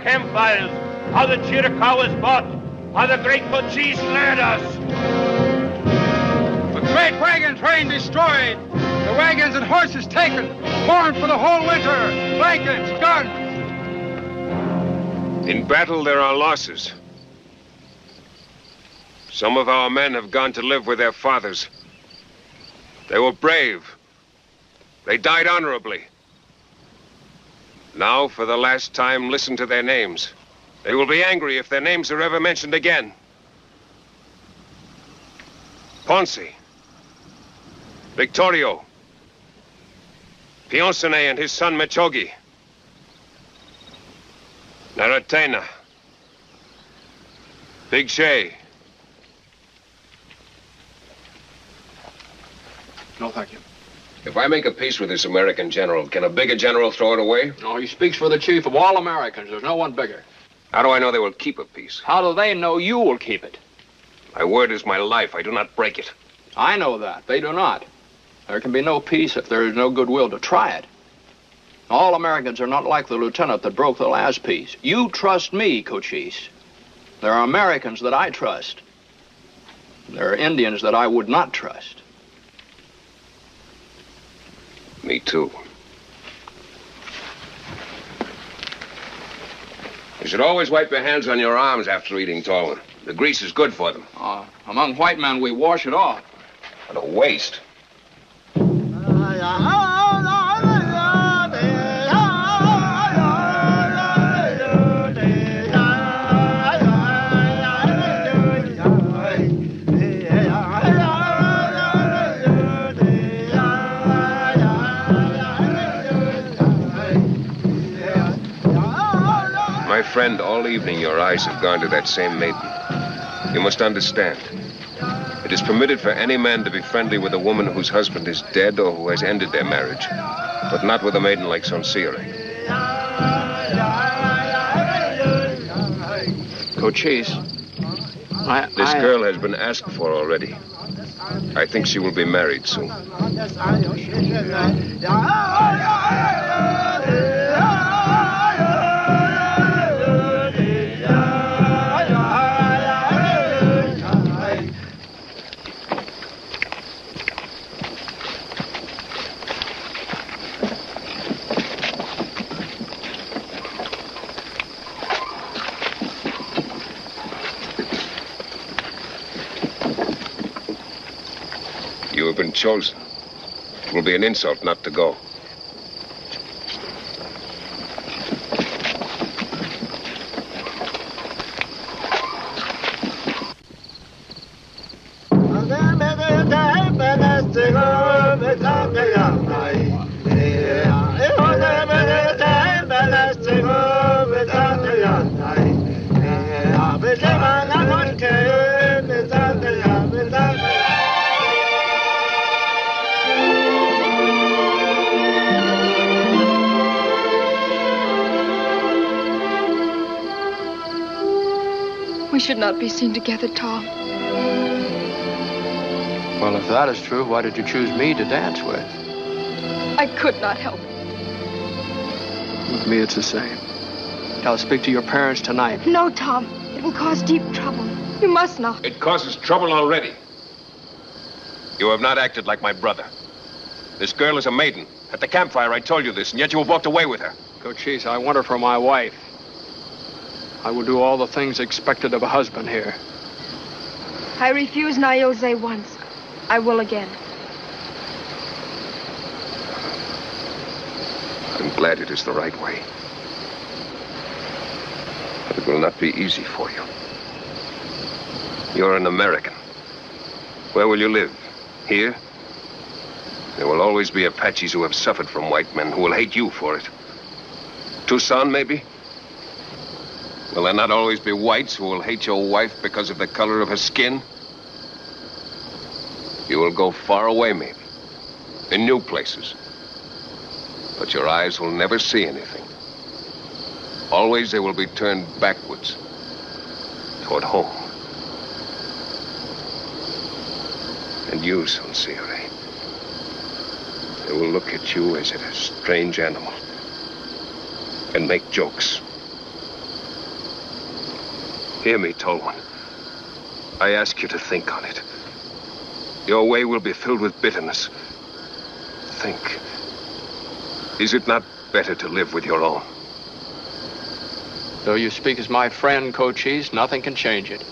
Campfires, how the Chiricahua was bought, how the great Cochise led us. The great wagon train destroyed, the wagons and horses taken, corn for the whole winter, blankets, guns. In battle, there are losses. Some of our men have gone to live with their fathers. They were brave. They died honorably. Now, for the last time, listen to their names. They will be angry if their names are ever mentioned again. Ponce, Victorio, Pionsone and his son Mechogi, Naratena, Big Shay. No, thank you. If I make a peace with this American general, can a bigger general throw it away? No, he speaks for the chief of all Americans. There's no one bigger. How do I know they will keep a peace? How do they know you will keep it? My word is my life. I do not break it. I know that. They do not. There can be no peace if there is no goodwill to try it. All Americans are not like the lieutenant that broke the last peace. You trust me, Cochise. There are Americans that I trust. There are Indians that I would not trust. Me too. You should always wipe your hands on your arms after eating tollan. The grease is good for them. Among white men, we wash it off. What a waste. friend, all evening your eyes have gone to that same maiden. You must understand. It is permitted for any man to be friendly with a woman whose husband is dead or who has ended their marriage, but not with a maiden like Sonsiere. Cochise, This girl has been asked for already. I think she will be married soon. You have been chosen. It will be an insult not to go. We should not be seen together, Tom. Well, if that is true, why did you choose me to dance with? I could not help it. With me, it's the same. I'll speak to your parents tonight. No, Tom. It will cause deep trouble. You must not. It causes trouble already. You have not acted like my brother. This girl is a maiden. At the campfire, I told you this, and yet you have walked away with her. Cochise, I want her for my wife. I will do all the things expected of a husband here. I refused Nailze once. I will again. I'm glad it is the right way. But it will not be easy for you. You're an American. Where will you live? Here? There will always be Apaches who have suffered from white men who will hate you for it. Tucson, maybe? Will there not always be whites who will hate your wife because of the color of her skin? You will go far away, maybe, in new places. But your eyes will never see anything. Always they will be turned backwards, toward home. And you, Sonsiere, they will look at you as at a strange animal and make jokes. Hear me, Tall One. I ask you to think on it. Your way will be filled with bitterness. Think. Is it not better to live with your own? Though you speak as my friend, Cochise, nothing can change it.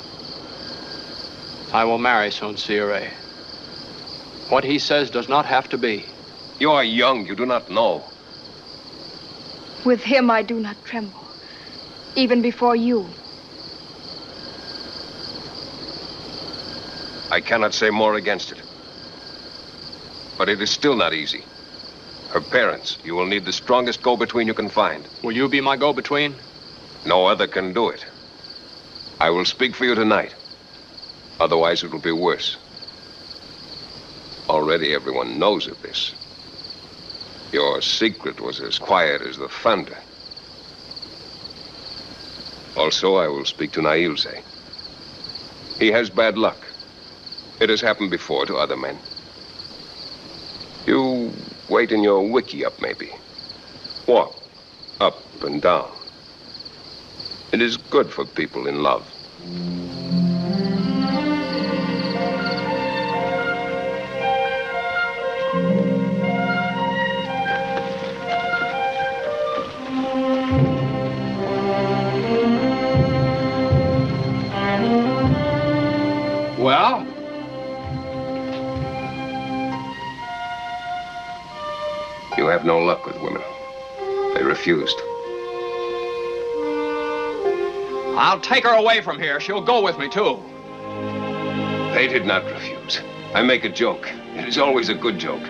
I will marry Sonsiere. What he says does not have to be. You are young. You do not know. With him, I do not tremble. Even before you. I cannot say more against it. But it is still not easy. Her parents, you will need the strongest go-between you can find. Will you be my go-between? No other can do it. I will speak for you tonight. Otherwise, it will be worse. Already everyone knows of this. Your secret was as quiet as the thunder. Also, I will speak to Nailze. He has bad luck. It has happened before to other men. You wait in your wiki up, maybe. Walk up and down. It is good for people in love. Well? You have no luck with women. They refused. I'll take her away from here. She'll go with me, too. They did not refuse. I make a joke. It is always a good joke.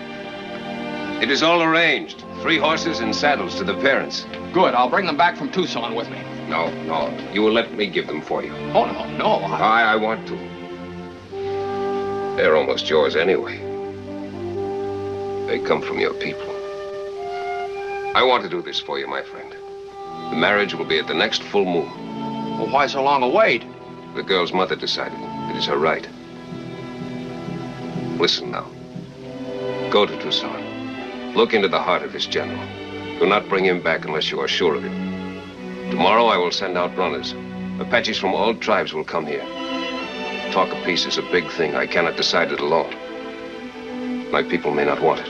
It is all arranged. 3 horses and saddles to the parents. Good. I'll bring them back from Tucson with me. No, no. You will let me give them for you. Oh, no. I want to. They're almost yours anyway. They come from your people. I want to do this for you, my friend. The marriage will be at the next full moon. Well, why so long a wait? The girl's mother decided. It is her right. Listen now. Go to Tucson. Look into the heart of this general. Do not bring him back unless you are sure of him. Tomorrow I will send out runners. Apaches from all tribes will come here. Talk of peace is a big thing. I cannot decide it alone. My people may not want it.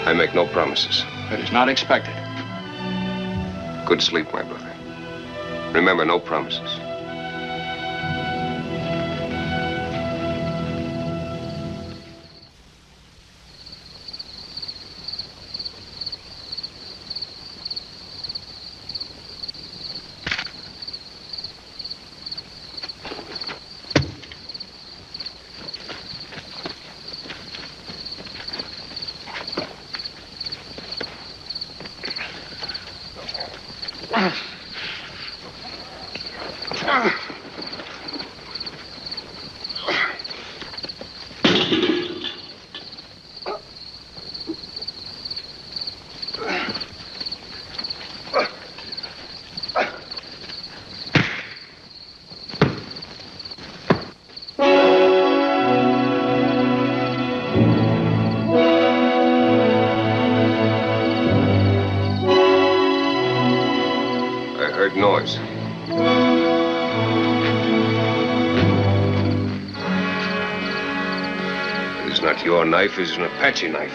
I make no promises. It is not expected. Good sleep, my brother. Remember, no promises. Noise. It is not your knife, it is an Apache knife.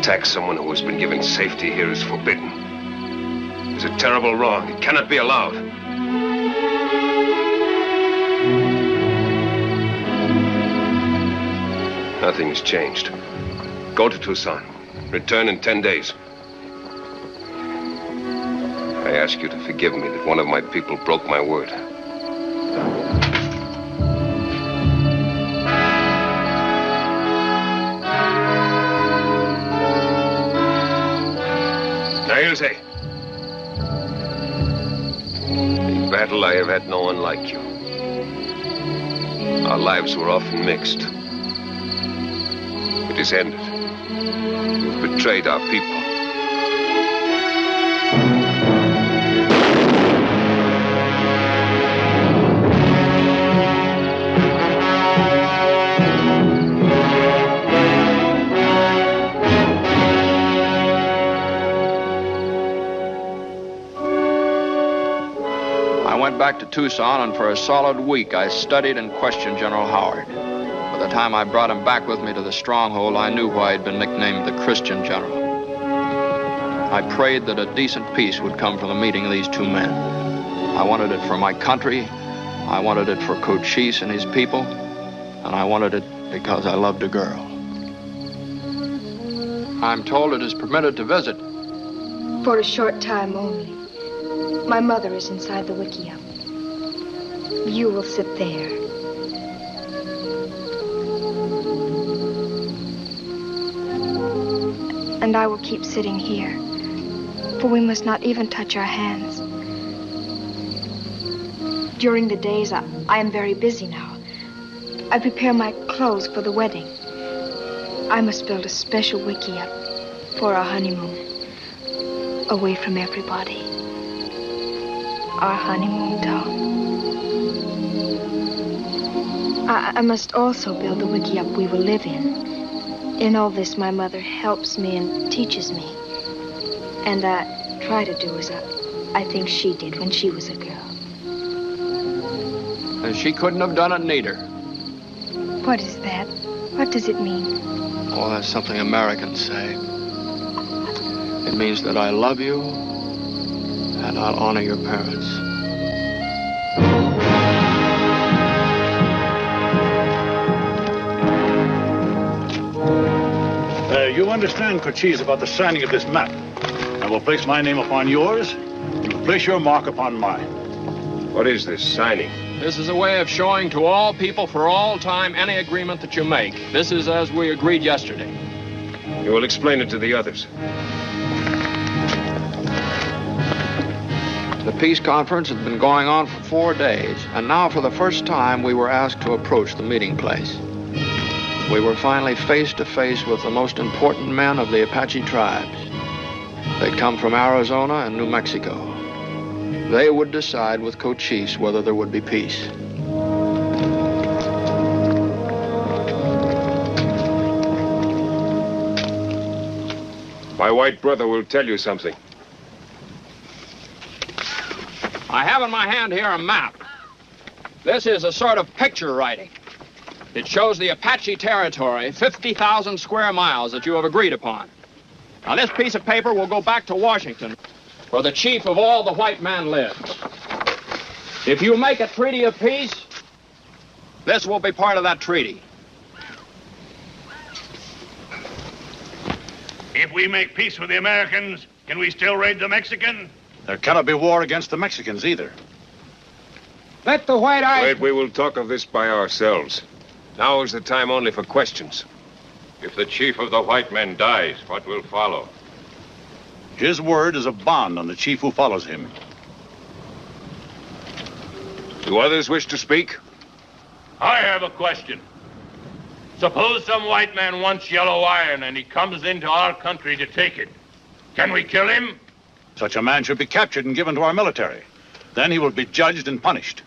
Attack someone who has been given safety here is forbidden. It is a terrible wrong. It cannot be allowed. Nothing has changed. Go to Tucson. Return in 10 days. I ask you to forgive me that one of my people broke my word. The battle I have had no one like you. Our lives were often mixed. It is ended. You've betrayed our people. Back to Tucson, and for a solid week I studied and questioned General Howard. By the time I brought him back with me to the stronghold, I knew why he'd been nicknamed the Christian General. I prayed that a decent peace would come from the meeting of these two men. I wanted it for my country, I wanted it for Cochise and his people, and I wanted it because I loved a girl. I'm told it is permitted to visit. For a short time only. My mother is inside the wickiup. You will sit there. And I will keep sitting here, for we must not even touch our hands. During the days, I am very busy now. I prepare my clothes for the wedding. I must build a special wickiup for our honeymoon, away from everybody. Our honeymoon town. I must also build the wickiup we will live in. In all this, my mother helps me and teaches me. And I try to do as I think she did when she was a girl. And she couldn't have done it neither. What is that? What does it mean? Oh, that's something Americans say. It means that I love you and I'll honor your parents. you understand, Cochise, about the signing of this map? I will place my name upon yours. You will place your mark upon mine. What is this signing? This is a way of showing to all people for all time any agreement that you make. This is as we agreed yesterday. You will explain it to the others. The peace conference had been going on for 4 days, and now for the first time we were asked to approach the meeting place. We were finally face to face with the most important men of the Apache tribes. They'd come from Arizona and New Mexico. They would decide with Cochise whether there would be peace. My white brother will tell you something. I have in my hand here a map. This is a sort of picture writing. It shows the Apache territory, 50,000 square miles that you have agreed upon. Now, this piece of paper will go back to Washington, where the chief of all the white men lives. If you make a treaty of peace, this will be part of that treaty. If we make peace with the Americans, can we still raid the Mexican? There cannot be war against the Mexicans either. Let the white eye... Wait, we will talk of this by ourselves. Now is the time only for questions. If the chief of the white men dies, what will follow? His word is a bond on the chief who follows him. Do others wish to speak? I have a question. Suppose some white man wants yellow iron and he comes into our country to take it. Can we kill him? Such a man should be captured and given to our military. Then he will be judged and punished.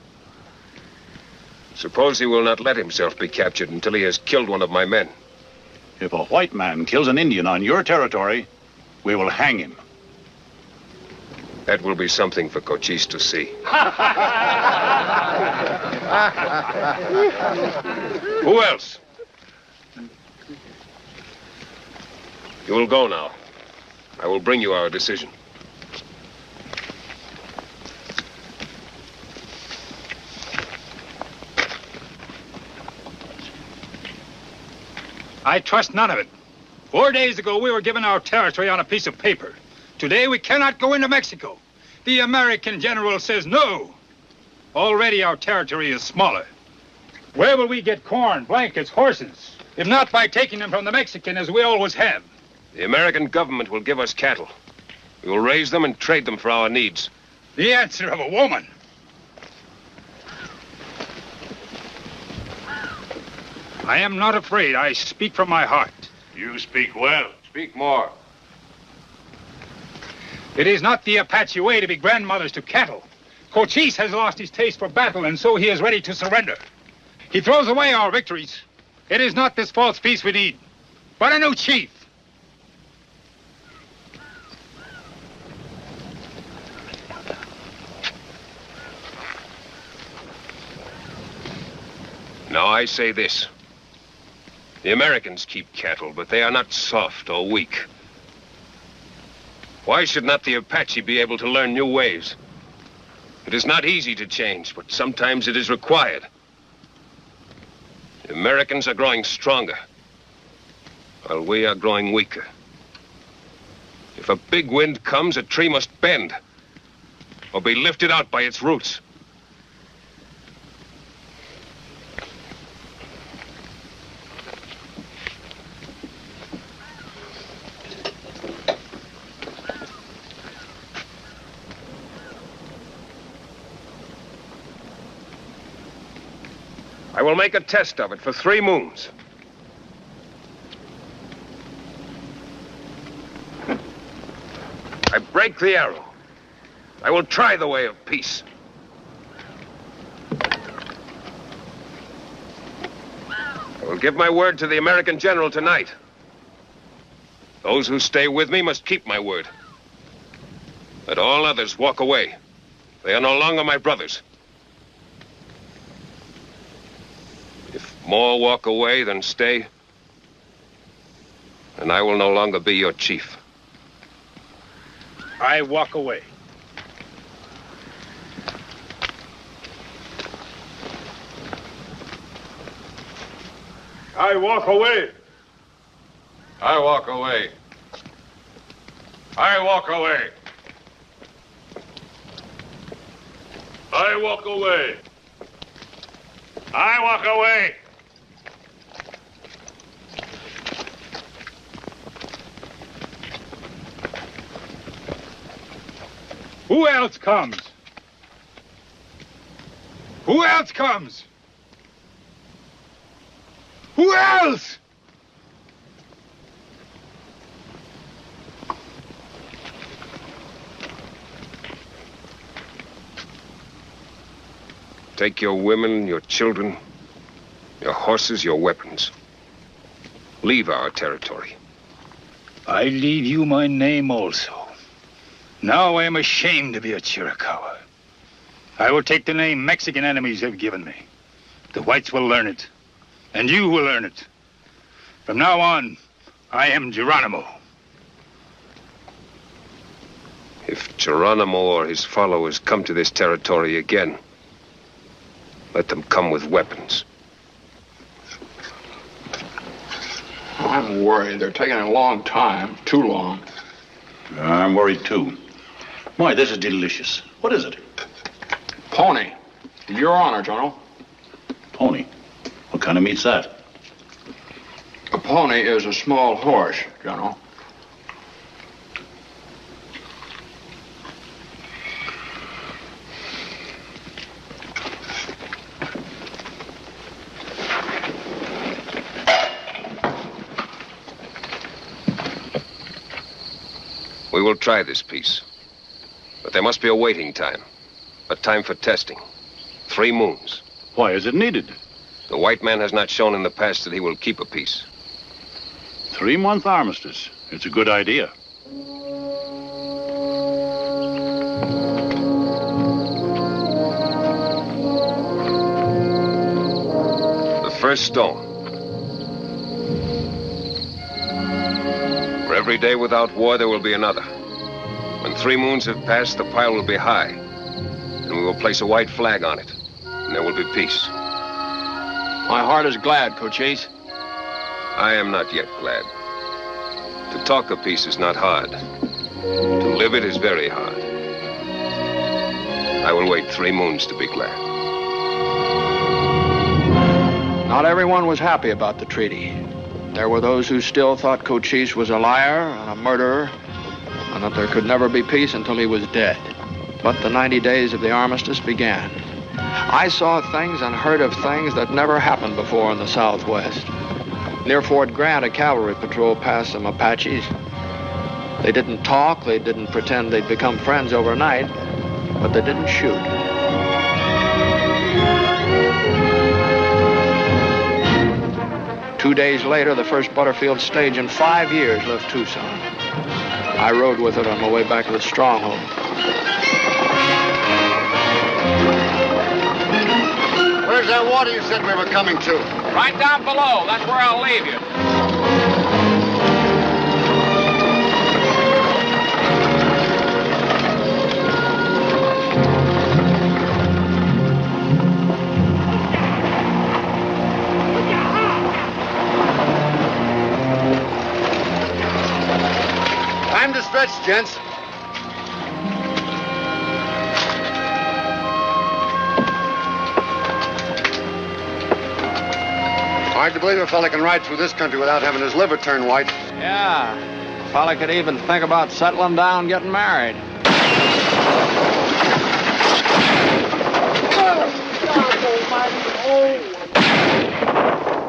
Suppose he will not let himself be captured until he has killed one of my men. If a white man kills an Indian on your territory, we will hang him. That will be something for Cochise to see. Who else? You will go now. I will bring you our decision. I trust none of it. 4 days ago, we were given our territory on a piece of paper. Today, we cannot go into Mexico. The American general says no. Already, our territory is smaller. Where will we get corn, blankets, horses? If not by taking them from the Mexican, as we always have. The American government will give us cattle. We will raise them and trade them for our needs. The answer of a woman. I am not afraid. I speak from my heart. You speak well. Speak more. It is not the Apache way to be grandmothers to cattle. Cochise has lost his taste for battle, and so he is ready to surrender. He throws away our victories. It is not this false peace we need, but a new chief. Now I say this. The Americans keep cattle, but they are not soft or weak. Why should not the Apache be able to learn new ways? It is not easy to change, but sometimes it is required. The Americans are growing stronger, while we are growing weaker. If a big wind comes, a tree must bend, or be lifted out by its roots. I will make a test of it for 3 moons. I break the arrow. I will try the way of peace. I will give my word to the American general tonight. Those who stay with me must keep my word. Let all others walk away. They are no longer my brothers. If more walk away than stay, then I will no longer be your chief. I walk away. I walk away. I walk away. I walk away. I walk away. I walk away. Who else comes? Who else comes? Who else? Take your women, your children, your horses, your weapons. Leave our territory. I leave you my name also. Now I am ashamed to be a Chiricahua. I will take the name Mexican enemies have given me. The whites will learn it, and you will learn it. From now on, I am Geronimo. If Geronimo or his followers come to this territory again, let them come with weapons. I'm worried. They're taking a long time. Too long. I'm worried, too. Why, this is delicious. What is it? Pony. Your Honor, General. Pony? What kind of meat's that? A pony is a small horse, General. We will try this piece. But there must be a waiting time. A time for testing. 3 moons. Why is it needed? The white man has not shown in the past that he will keep a peace. 3-month armistice. It's a good idea. The first stone. For every day without war, there will be another. When 3 moons have passed, the pile will be high. And we will place a white flag on it. And there will be peace. My heart is glad, Cochise. I am not yet glad. To talk of peace is not hard. To live it is very hard. I will wait 3 moons to be glad. Not everyone was happy about the treaty. There were those who still thought Cochise was a liar and a murderer, and that there could never be peace until he was dead. But the 90 days of the armistice began. I saw things and heard of things that never happened before in the Southwest. Near Fort Grant, a cavalry patrol passed some Apaches. They didn't talk, they didn't pretend they'd become friends overnight, but they didn't shoot. Two days later, the first Butterfield stage in 5 years left Tucson. I rode with it on my way back to the stronghold. Where's that water you said we were coming to? Right down below. That's where I'll leave you. Time to stretch, gents. Hard to believe a fella can ride through this country without having his liver turned white. Yeah, fella could even think about settling down, getting married.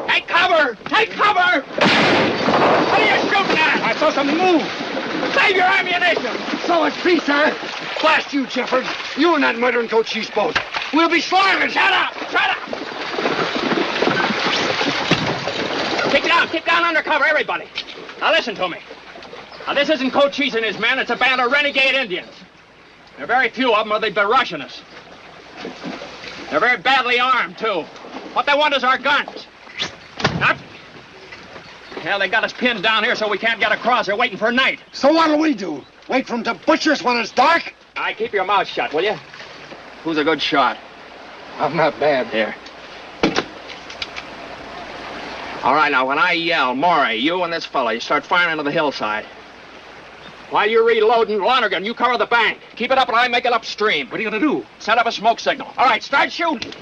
Take cover! Take cover! What are you shooting at? I saw something move. Save your ammunition! So it's peace, huh? Blast you, Jeffords. You and that murdering Cochise both. We'll be slaughtered. Shut up! Shut up! Keep down under cover, everybody. Now listen to me. Now this isn't Cochise and his men, it's a band of renegade Indians. There are very few of them or they'd be rushing us. They're very badly armed, too. What they want is our guns. Now, hell, they got us pinned down here so we can't get across. They're waiting for night. So what'll we do? Wait for them to butcher us when it's dark? Aye, keep your mouth shut, will you? Who's a good shot? I'm not bad. Here. All right, now, when I yell, Maury, you and this fella, you start firing into the hillside. While you're reloading, Lonergan, you cover the bank. Keep it up and I make it upstream. What are you going to do? Set up a smoke signal. All right, start shooting.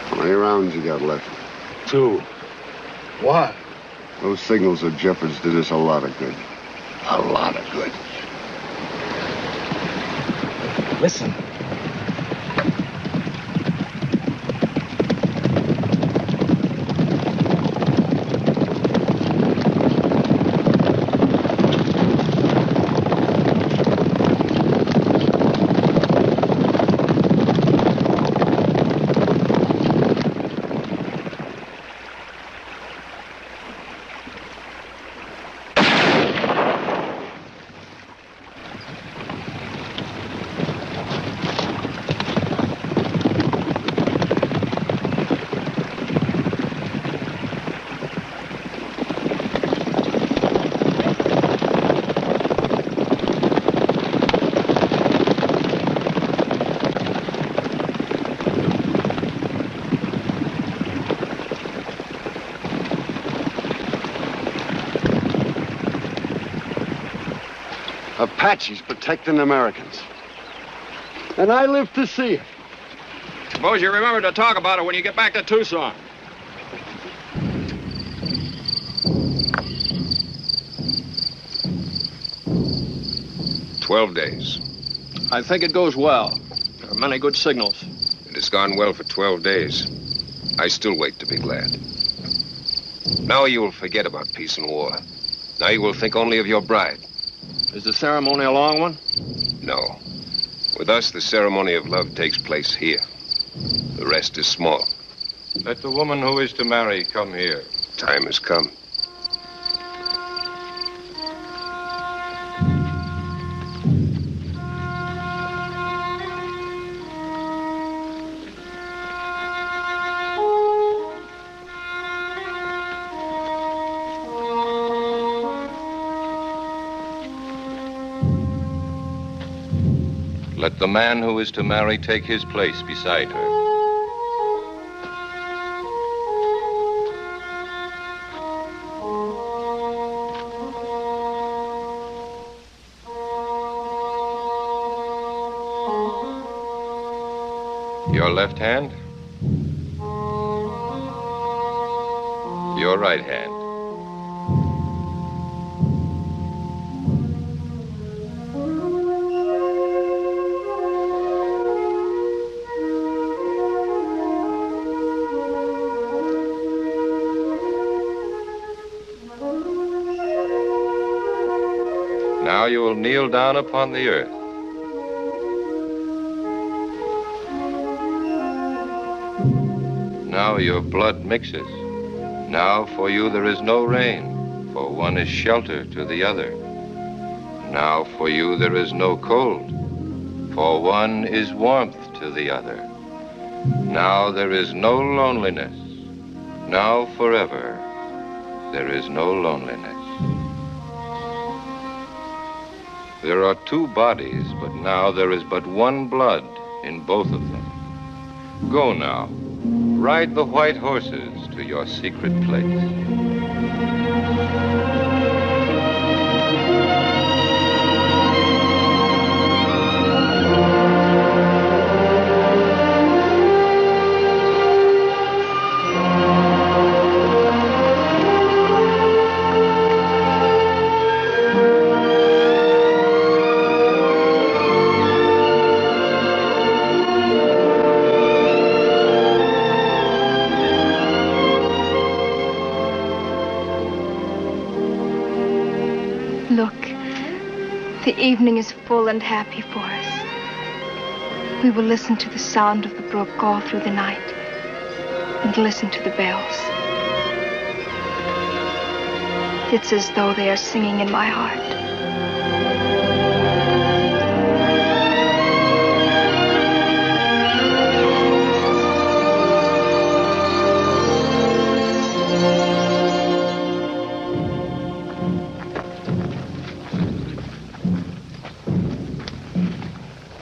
How many rounds you got left? 2. Why? Those signals of Jeffords did us a lot of good. A lot of good. Listen. Apaches protecting Americans. And I live to see it. Suppose you remember to talk about it when you get back to Tucson. "12 days. I think it goes well. There are many good signals. It has gone well for 12 days. I still wait to be glad. Now you will forget about peace and war. Now you will think only of your bride. Is the ceremony a long one? No. With us, the ceremony of love takes place here. The rest is small. Let the woman who is to marry come here. Time has come. Let the man who is to marry take his place beside her. Your left hand? Your right hand. Now you will kneel down upon the earth. Now your blood mixes. Now for you there is no rain, for one is shelter to the other. Now for you there is no cold, for one is warmth to the other. Now there is no loneliness. Now forever there is no loneliness. There are two bodies, but now there is but one blood in both of them. Go now. Ride the white horses to your secret place. The evening is full and happy for us. We will listen to the sound of the brook all through the night and listen to the bells. It's as though they are singing in my heart.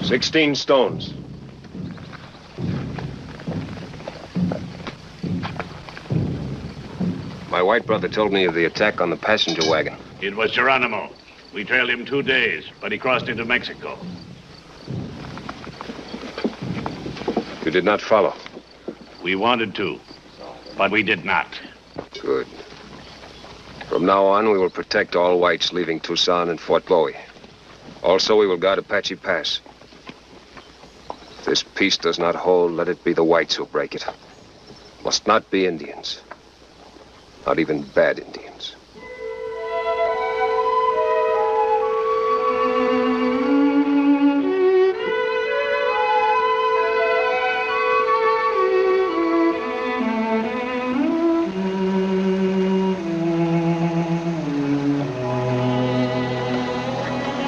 $16 stones. My white brother told me of the attack on the passenger wagon. It was Geronimo. We trailed him 2 days, but he crossed into Mexico. You did not follow? We wanted to, but we did not. Good. From now on, we will protect all whites leaving Tucson and Fort Bowie. Also, we will guard Apache Pass. If this peace does not hold, let it be the whites who break it. Must not be Indians. Not even bad Indians.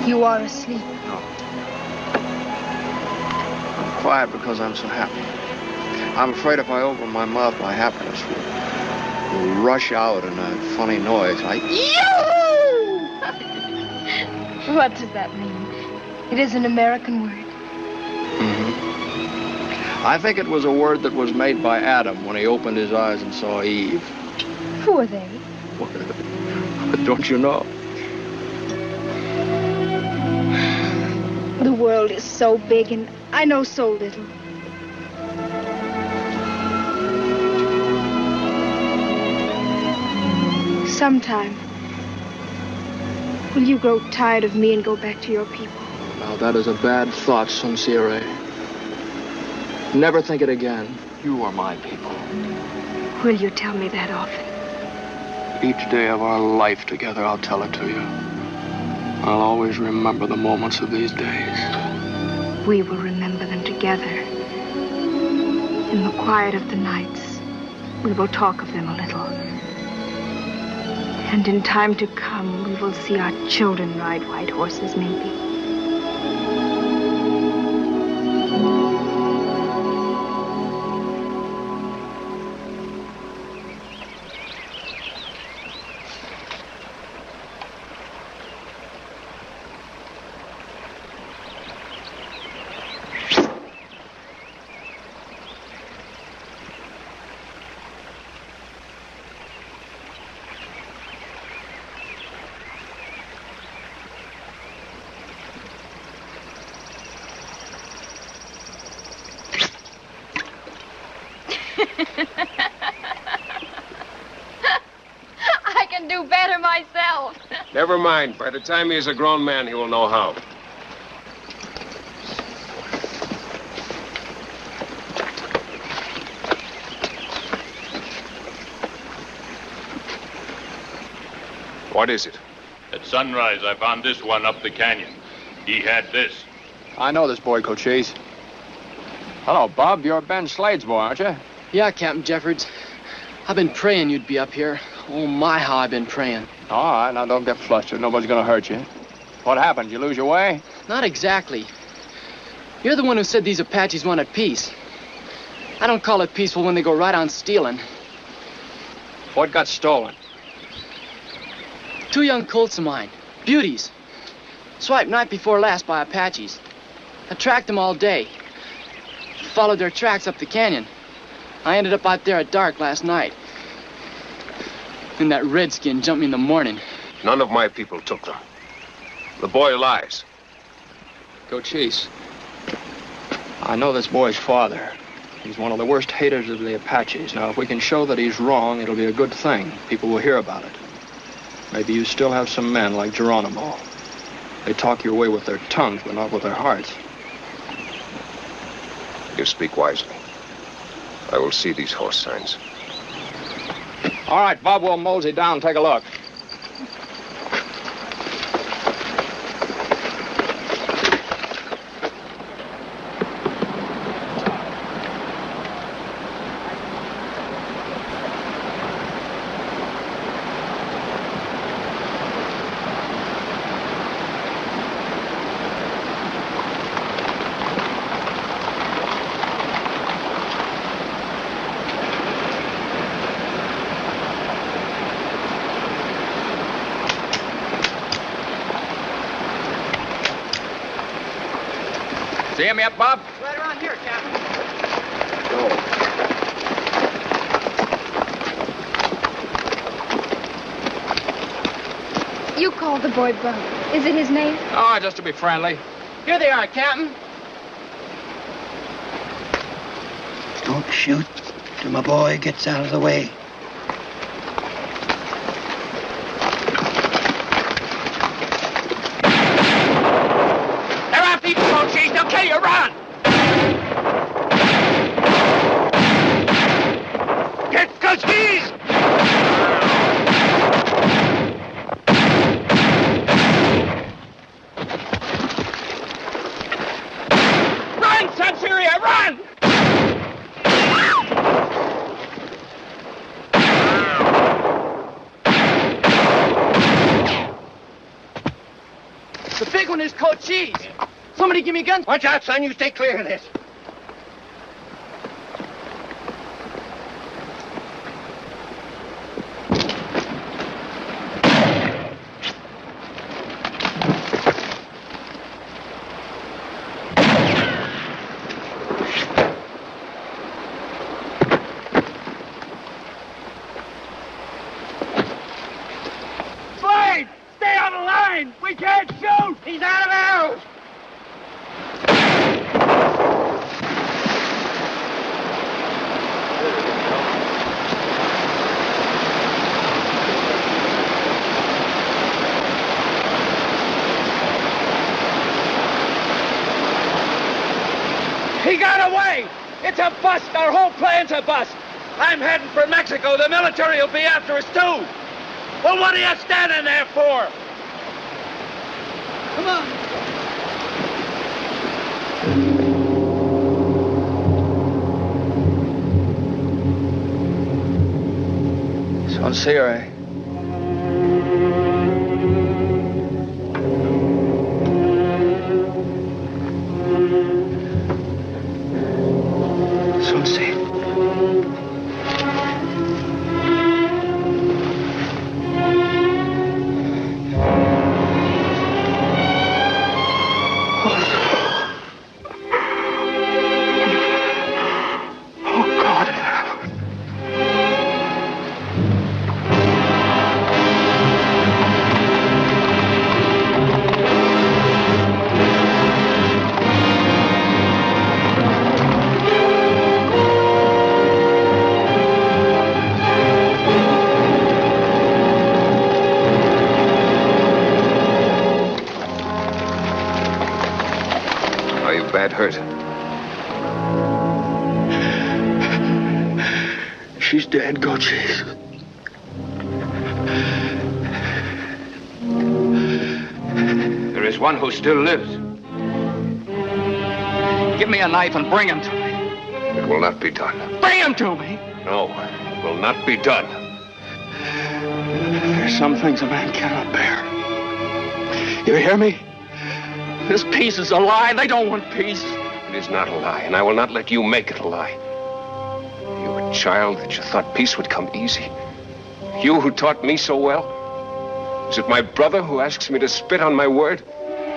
You are asleep. No. I'm quiet because I'm so happy. I'm afraid if I open my mouth, my happiness will rush out in a funny noise like... Yoo! What does that mean? It is an American word. Mm-hmm. I think it was a word that was made by Adam when he opened his eyes and saw Eve. Who are they? Don't you know? The world is so big and I know so little. Sometime, will you grow tired of me and go back to your people? Now, that is a bad thought, Sincere. Never think it again. You are my people. Will you tell me that often? Each day of our life together, I'll tell it to you. I'll always remember the moments of these days. We will remember them together. In the quiet of the nights, we will talk of them a little. And in time to come, we will see our children ride white horses, maybe. I can do better myself. Never mind. By the time he is a grown man, he will know how. What is it? At sunrise, I found this one up the canyon. He had this. I know this boy, Cochise. Hello, Bob. You're Ben Slade's boy, aren't you? Yeah, Captain Jeffords. I've been praying you'd be up here. Oh, my, how I've been praying. All right, now don't get flustered. Nobody's gonna hurt you. What happened? You lose your way? Not exactly. You're the one who said these Apaches wanted peace. I don't call it peaceful when they go right on stealing. What got stolen? 2 young colts of mine. Beauties. Swiped night before last by Apaches. I tracked them all day. Followed their tracks up the canyon. I ended up out there at dark last night. And that redskin jumped me in the morning. None of my people took them. The boy lies. Cochise. I know this boy's father. He's one of the worst haters of the Apaches. Now, if we can show that he's wrong, it'll be a good thing. People will hear about it. Maybe you still have some men like Geronimo. They talk your way with their tongues, but not with their hearts. You speak wisely. I will see these horse signs. All right, Bob, we'll mosey down and take a look. See him yet, Bob? Right around here, Captain. You called the boy Bub. Is it his name? Oh, just to be friendly. Here they are, Captain. Don't shoot till my boy gets out of the way. They're after you, Cochise. They'll kill you. Run! Get Cochise! Run, Sanseria, run! The big one is Cochise. Somebody give me a gun. Watch out, son. You stay clear of this. Slade! Stay on the line! We can't shoot! He's out of arrows! He got away! It's a bust! Our whole plan's a bust! I'm heading for Mexico. The military will be after us, too! Well, what are you standing there for? Come on! Sincere, eh? Hurt. She's dead, Cochise. There is one who still lives. Give me a knife and bring him to me. It will not be done. Bring him to me! No, it will not be done. There's some things a man cannot bear. You hear me? This peace is a lie. They don't want peace. It is not a lie, and I will not let you make it a lie. You, a child that you thought peace would come easy. You who taught me so well. Is it my brother who asks me to spit on my word?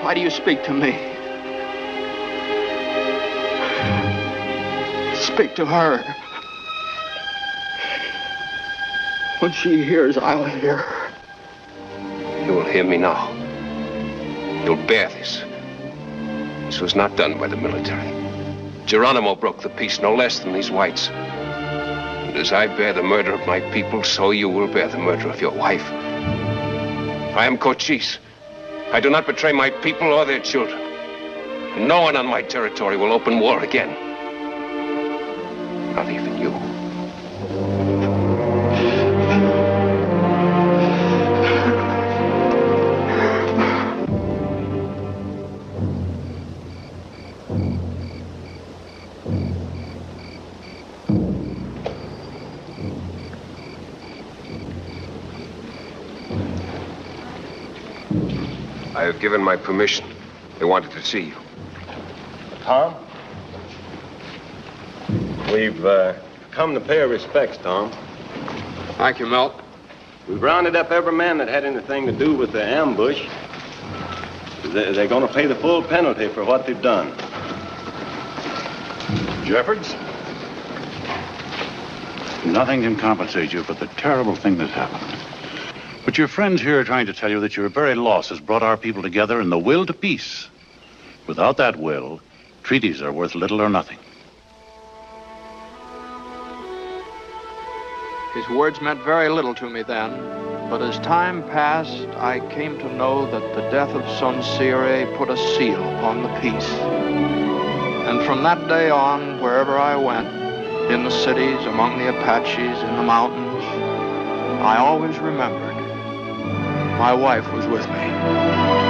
Why do you speak to me? Speak to her. When she hears, I'll hear her. You will hear me now. You'll bear this. This was not done by the military. Geronimo broke the peace no less than these whites. And as I bear the murder of my people, so you will bear the murder of your wife. I am Cochise. I do not betray my people or their children. And no one on my territory will open war again. Not even you. I have given my permission. They wanted to see you. Tom? We've come to pay our respects, Tom. Thank you, Milt. We've rounded up every man that had anything to do with the ambush. They're going to pay the full penalty for what they've done. Jeffords, nothing can compensate you for the terrible thing that happened. But your friends here are trying to tell you that your very loss has brought our people together in the will to peace. Without that will, treaties are worth little or nothing. His words meant very little to me then, but as time passed, I came to know that the death of Son Sire put a seal upon the peace. And from that day on, wherever I went, in the cities, among the Apaches, in the mountains, I always remembered my wife was with me.